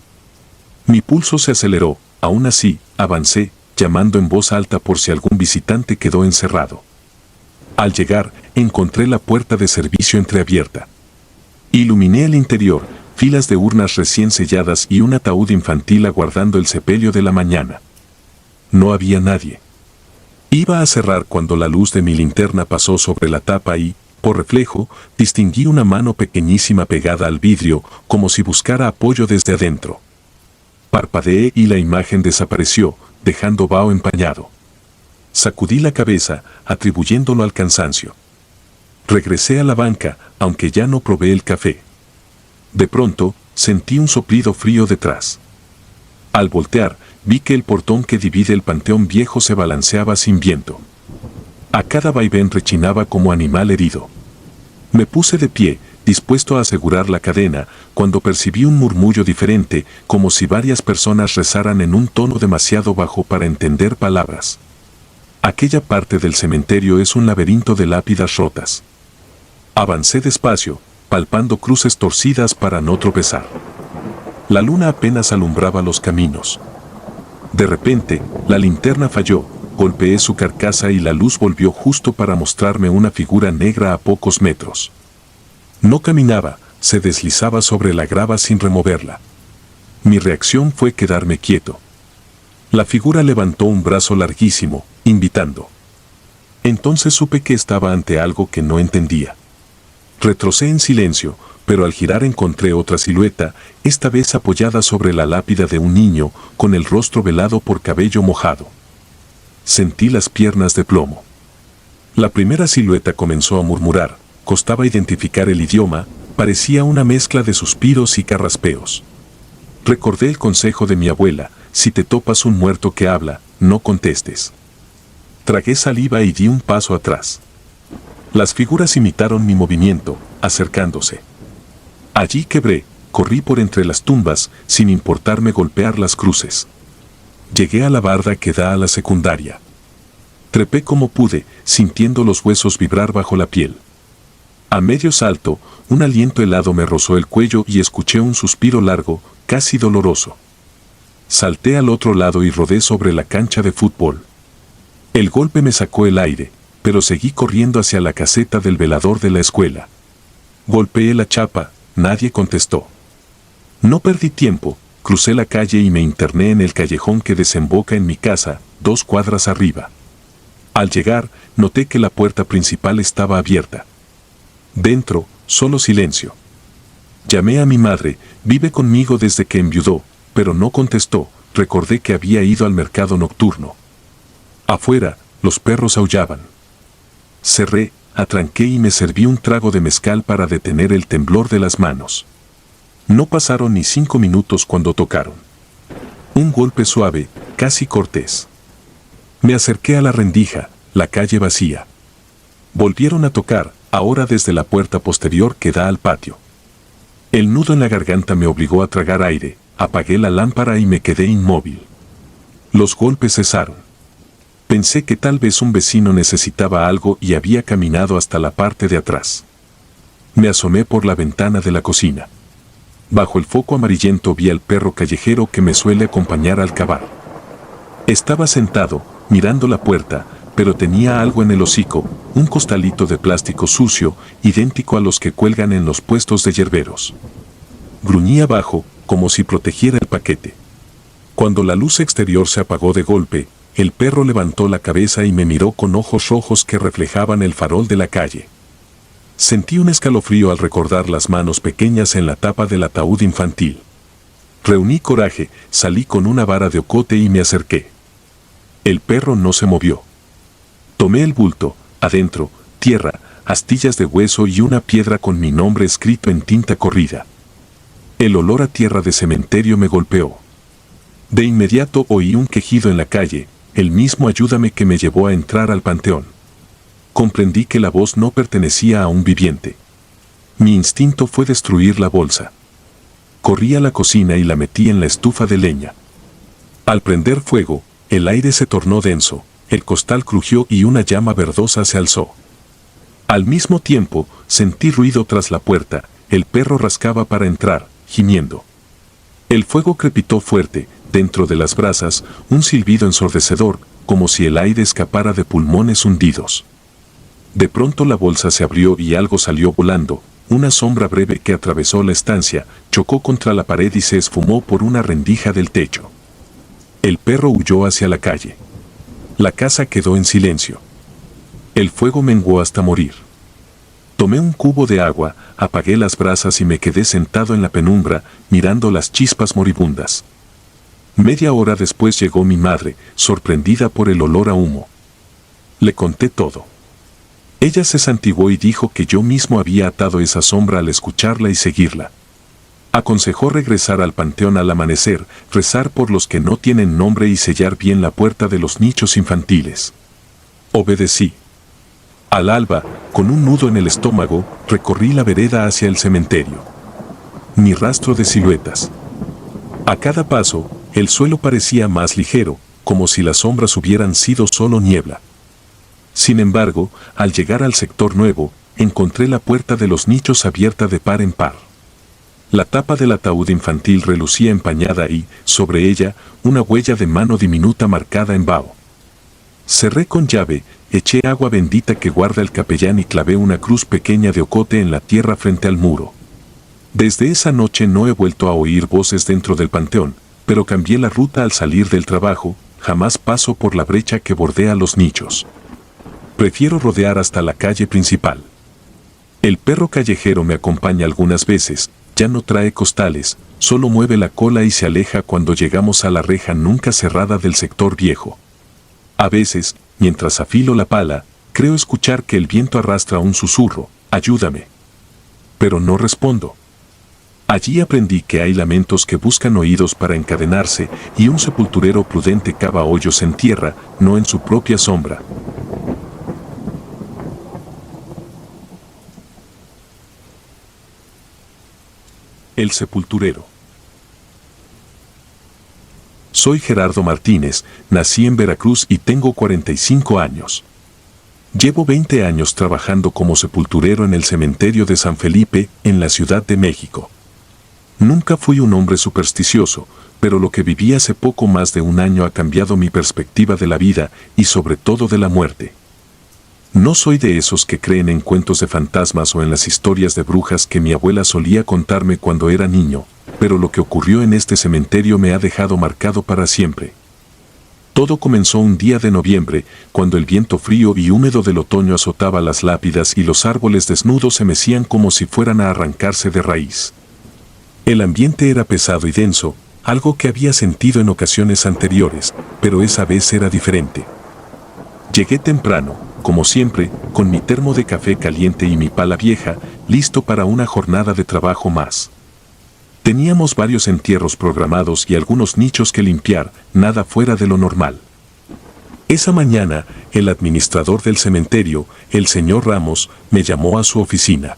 Mi pulso se aceleró, aún así, avancé, llamando en voz alta por si algún visitante quedó encerrado. Al llegar, encontré la puerta de servicio entreabierta. Iluminé el interior, filas de urnas recién selladas y un ataúd infantil aguardando el sepelio de la mañana. No había nadie. Iba a cerrar cuando la luz de mi linterna pasó sobre la tapa y, por reflejo, distinguí una mano pequeñísima pegada al vidrio, como si buscara apoyo desde adentro. Parpadeé y la imagen desapareció, dejando vaho empañado. Sacudí la cabeza, atribuyéndolo al cansancio. Regresé a la banca, aunque ya no probé el café. De pronto, sentí un soplido frío detrás. Al voltear, vi que el portón que divide el panteón viejo se balanceaba sin viento. A cada vaivén rechinaba como animal herido. Me puse de pie, dispuesto a asegurar la cadena, cuando percibí un murmullo diferente, como si varias personas rezaran en un tono demasiado bajo para entender palabras. Aquella parte del cementerio es un laberinto de lápidas rotas. Avancé despacio, palpando cruces torcidas para no tropezar. La luna apenas alumbraba los caminos. De repente, la linterna falló, golpeé su carcasa y la luz volvió justo para mostrarme una figura negra a pocos metros. No caminaba, se deslizaba sobre la grava sin removerla. Mi reacción fue quedarme quieto. La figura levantó un brazo larguísimo, invitando. Entonces supe que estaba ante algo que no entendía. Retrocé en silencio, pero al girar encontré otra silueta, esta vez apoyada sobre la lápida de un niño, con el rostro velado por cabello mojado. Sentí las piernas de plomo. La primera silueta comenzó a murmurar, costaba identificar el idioma, parecía una mezcla de suspiros y carraspeos. Recordé el consejo de mi abuela, si te topas un muerto que habla, no contestes. Tragué saliva y di un paso atrás. Las figuras imitaron mi movimiento, acercándose. Allí quebré, corrí por entre las tumbas, sin importarme golpear las cruces. Llegué a la barda que da a la secundaria. Trepé como pude, sintiendo los huesos vibrar bajo la piel. A medio salto, un aliento helado me rozó el cuello y escuché un suspiro largo, casi doloroso. Salté al otro lado y rodé sobre la cancha de fútbol. El golpe me sacó el aire, pero seguí corriendo hacia la caseta del velador de la escuela. Golpeé la chapa, nadie contestó. No perdí tiempo, crucé la calle y me interné en el callejón que desemboca en mi casa, 2 cuadras arriba. Al llegar, noté que la puerta principal estaba abierta. Dentro, solo silencio. Llamé a mi madre, vive conmigo desde que enviudó, pero no contestó, recordé que había ido al mercado nocturno. Afuera, los perros aullaban. Cerré, atranqué y me serví un trago de mezcal para detener el temblor de las manos. No pasaron ni 5 minutos cuando tocaron. Un golpe suave, casi cortés. Me acerqué a la rendija, la calle vacía. Volvieron a tocar, ahora desde la puerta posterior que da al patio. El nudo en la garganta me obligó a tragar aire, apagué la lámpara y me quedé inmóvil. Los golpes cesaron. Pensé que tal vez un vecino necesitaba algo y había caminado hasta la parte de atrás. Me asomé por la ventana de la cocina. Bajo el foco amarillento vi al perro callejero que me suele acompañar al cavar. Estaba sentado, mirando la puerta, pero tenía algo en el hocico, un costalito de plástico sucio, idéntico a los que cuelgan en los puestos de yerberos. Gruñí abajo, como si protegiera el paquete. Cuando la luz exterior se apagó de golpe, el perro levantó la cabeza y me miró con ojos rojos que reflejaban el farol de la calle. Sentí un escalofrío al recordar las manos pequeñas en la tapa del ataúd infantil. Reuní coraje, salí con una vara de ocote y me acerqué. El perro no se movió. Tomé el bulto, adentro, tierra, astillas de hueso y una piedra con mi nombre escrito en tinta corrida. El olor a tierra de cementerio me golpeó. De inmediato oí un quejido en la calle, el mismo ayúdame que me llevó a entrar al panteón. Comprendí que la voz no pertenecía a un viviente. Mi instinto fue destruir la bolsa. Corrí a la cocina y la metí en la estufa de leña. Al prender fuego, el aire se tornó denso, el costal crujió y una llama verdosa se alzó. Al mismo tiempo, sentí ruido tras la puerta, el perro rascaba para entrar, gimiendo. El fuego crepitó fuerte, dentro de las brasas, un silbido ensordecedor, como si el aire escapara de pulmones hundidos. De pronto la bolsa se abrió y algo salió volando, una sombra breve que atravesó la estancia, chocó contra la pared y se esfumó por una rendija del techo. El perro huyó hacia la calle. La casa quedó en silencio. El fuego menguó hasta morir. Tomé un cubo de agua, apagué las brasas y me quedé sentado en la penumbra, mirando las chispas moribundas. Media hora después llegó mi madre, sorprendida por el olor a humo. Le conté todo. Ella se santiguó y dijo que yo mismo había atado esa sombra al escucharla y seguirla. Aconsejó regresar al panteón al amanecer, rezar por los que no tienen nombre y sellar bien la puerta de los nichos infantiles. Obedecí. Al alba, con un nudo en el estómago, recorrí la vereda hacia el cementerio. Ni rastro de siluetas. A cada paso, el suelo parecía más ligero, como si las sombras hubieran sido solo niebla. Sin embargo, al llegar al sector nuevo, encontré la puerta de los nichos abierta de par en par. La tapa del ataúd infantil relucía empañada y, sobre ella, una huella de mano diminuta marcada en vaho. Cerré con llave, eché agua bendita que guarda el capellán y clavé una cruz pequeña de ocote en la tierra frente al muro. Desde esa noche no he vuelto a oír voces dentro del panteón, pero cambié la ruta al salir del trabajo, jamás paso por la brecha que bordea los nichos. Prefiero rodear hasta la calle principal. El perro callejero me acompaña algunas veces, ya no trae costales, solo mueve la cola y se aleja cuando llegamos a la reja nunca cerrada del sector viejo. A veces, mientras afilo la pala, creo escuchar que el viento arrastra un susurro, ayúdame. Pero no respondo. Allí aprendí que hay lamentos que buscan oídos para encadenarse y un sepulturero prudente cava hoyos en tierra, no en su propia sombra. El sepulturero. Soy Gerardo Martínez, nací en Veracruz y tengo 45 años. Llevo 20 años trabajando como sepulturero en el cementerio de San Felipe, en la Ciudad de México. Nunca fui un hombre supersticioso, pero lo que viví hace poco más de un año ha cambiado mi perspectiva de la vida y sobre todo de la muerte. No soy de esos que creen en cuentos de fantasmas o en las historias de brujas que mi abuela solía contarme cuando era niño, pero lo que ocurrió en este cementerio me ha dejado marcado para siempre. Todo comenzó un día de noviembre, cuando el viento frío y húmedo del otoño azotaba las lápidas y los árboles desnudos se mecían como si fueran a arrancarse de raíz. El ambiente era pesado y denso, algo que había sentido en ocasiones anteriores, pero esa vez era diferente. Llegué temprano, como siempre, con mi termo de café caliente y mi pala vieja, listo para una jornada de trabajo más. Teníamos varios entierros programados y algunos nichos que limpiar, nada fuera de lo normal. Esa mañana, el administrador del cementerio, el señor Ramos, me llamó a su oficina.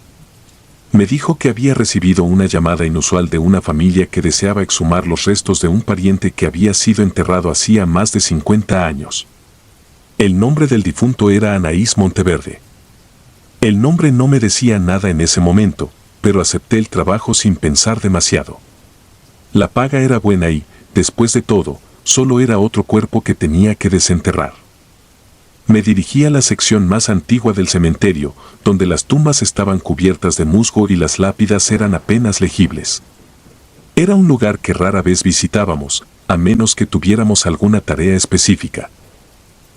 Me dijo que había recibido una llamada inusual de una familia que deseaba exhumar los restos de un pariente que había sido enterrado hacía más de 50 años. El nombre del difunto era Anaís Monteverde. El nombre no me decía nada en ese momento, pero acepté el trabajo sin pensar demasiado. La paga era buena y, después de todo, solo era otro cuerpo que tenía que desenterrar. Me dirigí a la sección más antigua del cementerio, donde las tumbas estaban cubiertas de musgo y las lápidas eran apenas legibles. Era un lugar que rara vez visitábamos, a menos que tuviéramos alguna tarea específica.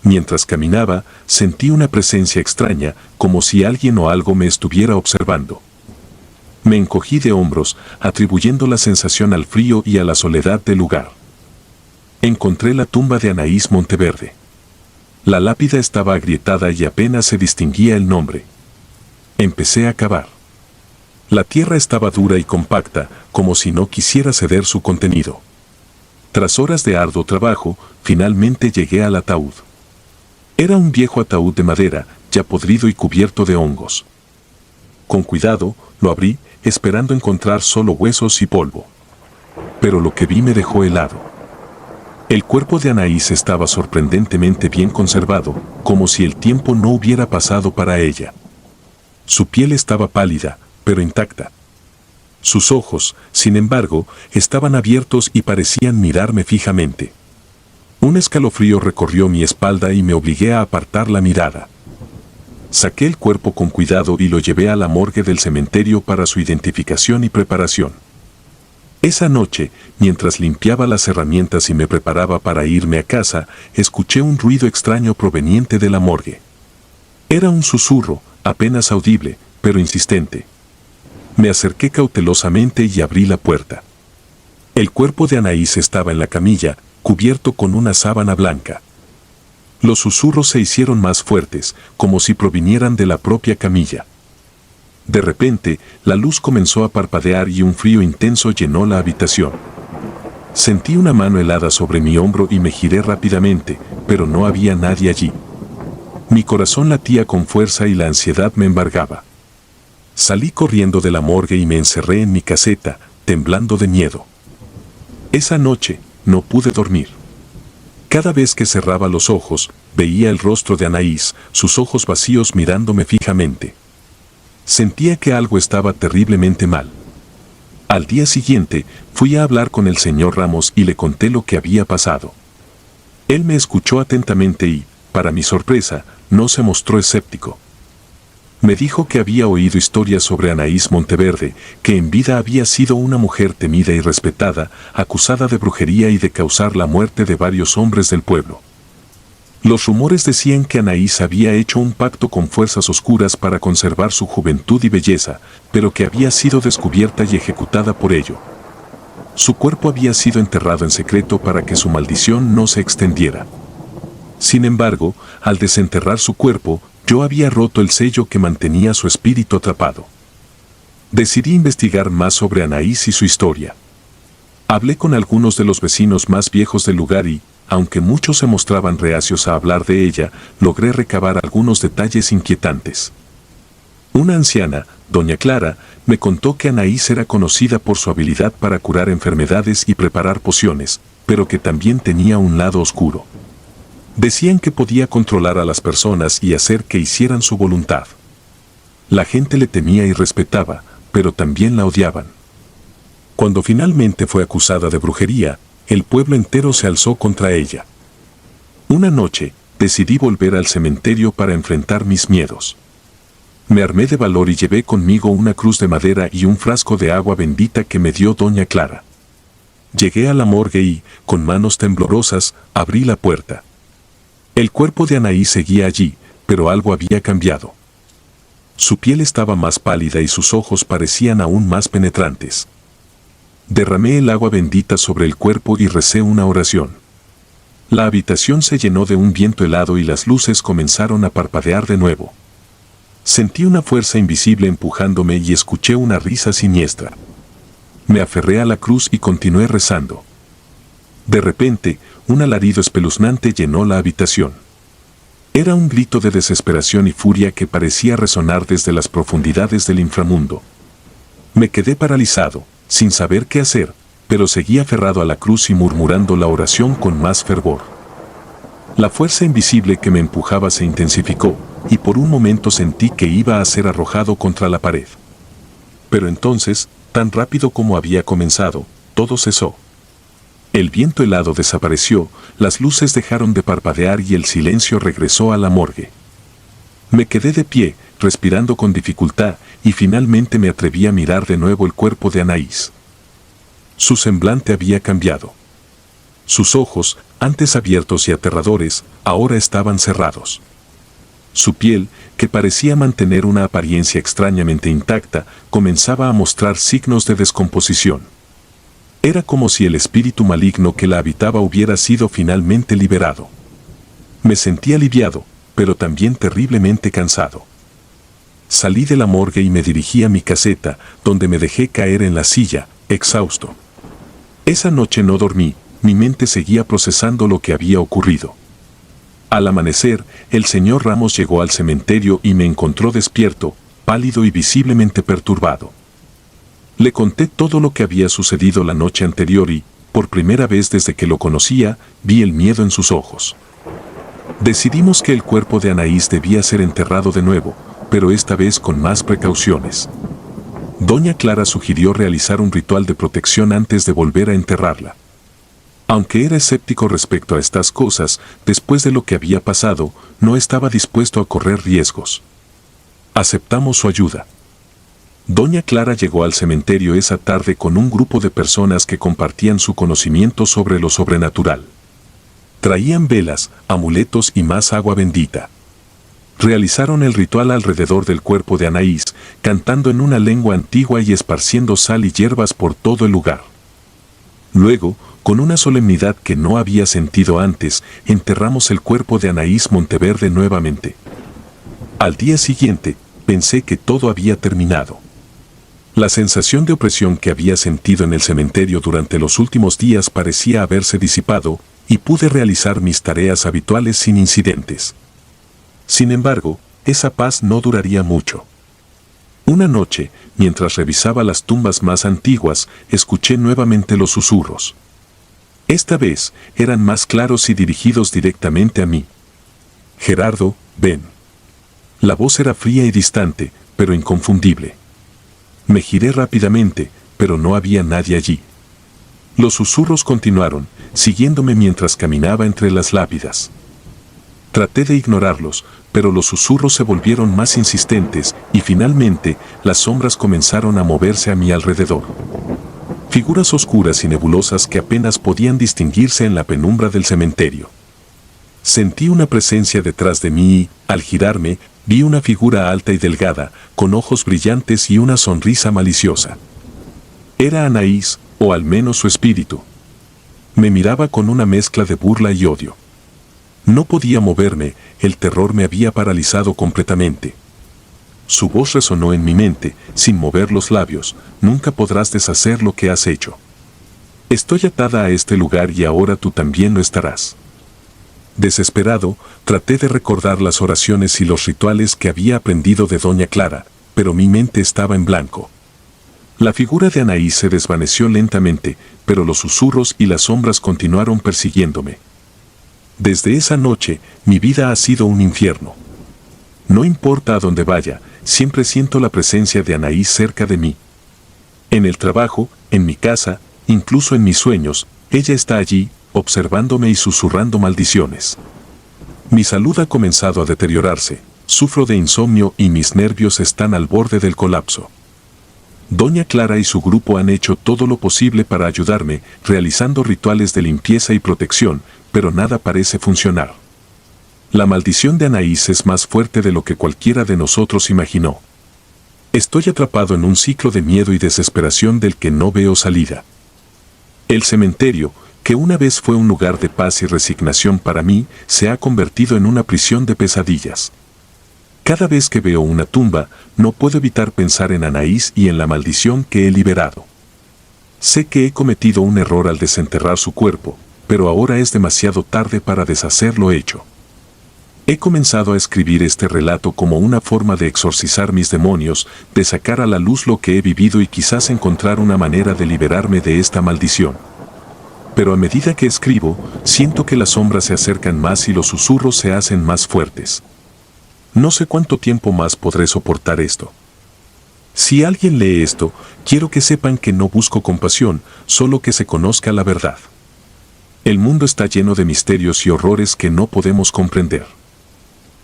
Mientras caminaba, sentí una presencia extraña, como si alguien o algo me estuviera observando. Me encogí de hombros, atribuyendo la sensación al frío y a la soledad del lugar. Encontré la tumba de Anaís Monteverde. La lápida estaba agrietada y apenas se distinguía el nombre. Empecé a cavar. La tierra estaba dura y compacta, como si no quisiera ceder su contenido. Tras horas de arduo trabajo, finalmente llegué al ataúd. Era un viejo ataúd de madera, ya podrido y cubierto de hongos. Con cuidado, lo abrí, esperando encontrar solo huesos y polvo. Pero lo que vi me dejó helado. El cuerpo de Anaís estaba sorprendentemente bien conservado, como si el tiempo no hubiera pasado para ella. Su piel estaba pálida, pero intacta. Sus ojos, sin embargo, estaban abiertos y parecían mirarme fijamente. Un escalofrío recorrió mi espalda y me obligué a apartar la mirada. Saqué el cuerpo con cuidado y lo llevé a la morgue del cementerio para su identificación y preparación. Esa noche, mientras limpiaba las herramientas y me preparaba para irme a casa, escuché un ruido extraño proveniente de la morgue. Era un susurro, apenas audible, pero insistente. Me acerqué cautelosamente y abrí la puerta. El cuerpo de Anaís estaba en la camilla, cubierto con una sábana blanca. Los susurros se hicieron más fuertes, como si provinieran de la propia camilla. De repente, la luz comenzó a parpadear y un frío intenso llenó la habitación. Sentí una mano helada sobre mi hombro y me giré rápidamente, pero no había nadie allí. Mi corazón latía con fuerza y la ansiedad me embargaba. Salí corriendo de la morgue y me encerré en mi caseta, temblando de miedo. Esa noche, no pude dormir. Cada vez que cerraba los ojos, veía el rostro de Anaís, sus ojos vacíos mirándome fijamente. Sentía que algo estaba terriblemente mal. Al día siguiente, fui a hablar con el señor Ramos y le conté lo que había pasado. Él me escuchó atentamente y, para mi sorpresa, no se mostró escéptico. Me dijo que había oído historias sobre Anaís Monteverde, que en vida había sido una mujer temida y respetada, acusada de brujería y de causar la muerte de varios hombres del pueblo. Los rumores decían que Anaís había hecho un pacto con fuerzas oscuras para conservar su juventud y belleza, pero que había sido descubierta y ejecutada por ello. Su cuerpo había sido enterrado en secreto para que su maldición no se extendiera. Sin embargo, al desenterrar su cuerpo, yo había roto el sello que mantenía su espíritu atrapado. Decidí investigar más sobre Anaís y su historia. Hablé con algunos de los vecinos más viejos del lugar y, aunque muchos se mostraban reacios a hablar de ella, logré recabar algunos detalles inquietantes. Una anciana, doña Clara, me contó que Anaís era conocida por su habilidad para curar enfermedades y preparar pociones, pero que también tenía un lado oscuro. Decían que podía controlar a las personas y hacer que hicieran su voluntad. La gente le temía y respetaba, pero también la odiaban. Cuando finalmente fue acusada de brujería, el pueblo entero se alzó contra ella. Una noche, decidí volver al cementerio para enfrentar mis miedos. Me armé de valor y llevé conmigo una cruz de madera y un frasco de agua bendita que me dio doña Clara. Llegué a la morgue y, con manos temblorosas, abrí la puerta. El cuerpo de Anaís seguía allí, pero algo había cambiado. Su piel estaba más pálida y sus ojos parecían aún más penetrantes. Derramé el agua bendita sobre el cuerpo y recé una oración. La habitación se llenó de un viento helado y las luces comenzaron a parpadear de nuevo. Sentí una fuerza invisible empujándome y escuché una risa siniestra. Me aferré a la cruz y continué rezando. De repente, un alarido espeluznante llenó la habitación. Era un grito de desesperación y furia que parecía resonar desde las profundidades del inframundo. Me quedé paralizado, sin saber qué hacer, pero seguí aferrado a la cruz y murmurando la oración con más fervor. La fuerza invisible que me empujaba se intensificó, y por un momento sentí que iba a ser arrojado contra la pared. Pero entonces, tan rápido como había comenzado, todo cesó. El viento helado desapareció, las luces dejaron de parpadear y el silencio regresó a la morgue. Me quedé de pie, respirando con dificultad, y finalmente me atreví a mirar de nuevo el cuerpo de Anaís. Su semblante había cambiado. Sus ojos, antes abiertos y aterradores, ahora estaban cerrados. Su piel, que parecía mantener una apariencia extrañamente intacta, comenzaba a mostrar signos de descomposición. Era como si el espíritu maligno que la habitaba hubiera sido finalmente liberado. Me sentí aliviado, pero también terriblemente cansado. Salí de la morgue y me dirigí a mi caseta, donde me dejé caer en la silla, exhausto. Esa noche no dormí, mi mente seguía procesando lo que había ocurrido. Al amanecer, el señor Ramos llegó al cementerio y me encontró despierto, pálido y visiblemente perturbado. Le conté todo lo que había sucedido la noche anterior y, por primera vez desde que lo conocía, vi el miedo en sus ojos. Decidimos que el cuerpo de Anaís debía ser enterrado de nuevo, pero esta vez con más precauciones. Doña Clara sugirió realizar un ritual de protección antes de volver a enterrarla. Aunque era escéptico respecto a estas cosas, después de lo que había pasado, no estaba dispuesto a correr riesgos. Aceptamos su ayuda. Doña Clara llegó al cementerio esa tarde con un grupo de personas que compartían su conocimiento sobre lo sobrenatural. Traían velas, amuletos y más agua bendita. Realizaron el ritual alrededor del cuerpo de Anaís, cantando en una lengua antigua y esparciendo sal y hierbas por todo el lugar. Luego, con una solemnidad que no había sentido antes, enterramos el cuerpo de Anaís Monteverde nuevamente. Al día siguiente, pensé que todo había terminado. La sensación de opresión que había sentido en el cementerio durante los últimos días parecía haberse disipado, y pude realizar mis tareas habituales sin incidentes. Sin embargo, esa paz no duraría mucho. Una noche, mientras revisaba las tumbas más antiguas, escuché nuevamente los susurros. Esta vez, eran más claros y dirigidos directamente a mí. Gerardo, ven. La voz era fría y distante, pero inconfundible. Me giré rápidamente, pero no había nadie allí. Los susurros continuaron, siguiéndome mientras caminaba entre las lápidas. Traté de ignorarlos, pero los susurros se volvieron más insistentes y finalmente las sombras comenzaron a moverse a mi alrededor. Figuras oscuras y nebulosas que apenas podían distinguirse en la penumbra del cementerio. Sentí una presencia detrás de mí y, al girarme, vi una figura alta y delgada, con ojos brillantes y una sonrisa maliciosa. Era Anaís, o al menos su espíritu. Me miraba con una mezcla de burla y odio. No podía moverme, el terror me había paralizado completamente. Su voz resonó en mi mente, sin mover los labios: nunca podrás deshacer lo que has hecho. Estoy atada a este lugar y ahora tú también lo estarás. Desesperado, traté de recordar las oraciones y los rituales que había aprendido de Doña Clara, pero mi mente estaba en blanco. La figura de Anaís se desvaneció lentamente, pero los susurros y las sombras continuaron persiguiéndome. Desde esa noche, mi vida ha sido un infierno. No importa a dónde vaya, siempre siento la presencia de Anaís cerca de mí. En el trabajo, en mi casa, incluso en mis sueños, ella está allí, observándome y susurrando maldiciones. Mi salud ha comenzado a deteriorarse, sufro de insomnio y mis nervios están al borde del colapso. Doña Clara y su grupo han hecho todo lo posible para ayudarme, realizando rituales de limpieza y protección, pero nada parece funcionar. La maldición de Anaís es más fuerte de lo que cualquiera de nosotros imaginó. Estoy atrapado en un ciclo de miedo y desesperación del que no veo salida. El cementerio, que una vez fue un lugar de paz y resignación para mí, se ha convertido en una prisión de pesadillas. Cada vez que veo una tumba, no puedo evitar pensar en Anaís y en la maldición que he liberado. Sé que he cometido un error al desenterrar su cuerpo, pero ahora es demasiado tarde para deshacer lo hecho. He comenzado a escribir este relato como una forma de exorcizar mis demonios, de sacar a la luz lo que he vivido y quizás encontrar una manera de liberarme de esta maldición. Pero a medida que escribo, siento que las sombras se acercan más y los susurros se hacen más fuertes. No sé cuánto tiempo más podré soportar esto. Si alguien lee esto, quiero que sepan que no busco compasión, solo que se conozca la verdad. El mundo está lleno de misterios y horrores que no podemos comprender.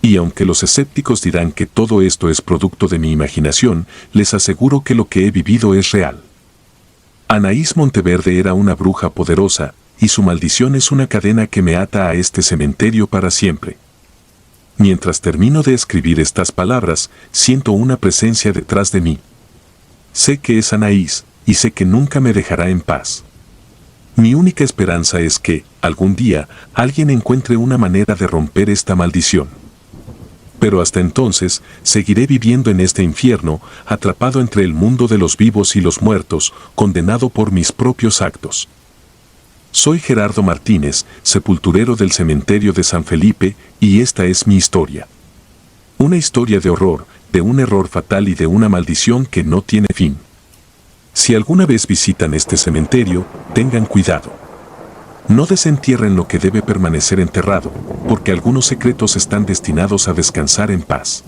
Y aunque los escépticos dirán que todo esto es producto de mi imaginación, les aseguro que lo que he vivido es real. Anaís Monteverde era una bruja poderosa, y su maldición es una cadena que me ata a este cementerio para siempre. Mientras termino de escribir estas palabras, siento una presencia detrás de mí. Sé que es Anaís, y sé que nunca me dejará en paz. Mi única esperanza es que, algún día, alguien encuentre una manera de romper esta maldición. Pero hasta entonces, seguiré viviendo en este infierno, atrapado entre el mundo de los vivos y los muertos, condenado por mis propios actos. Soy Gerardo Martínez, sepulturero del cementerio de San Felipe, y esta es mi historia. Una historia de horror, de un error fatal y de una maldición que no tiene fin. Si alguna vez visitan este cementerio, tengan cuidado. No desentierren lo que debe permanecer enterrado, porque algunos secretos están destinados a descansar en paz.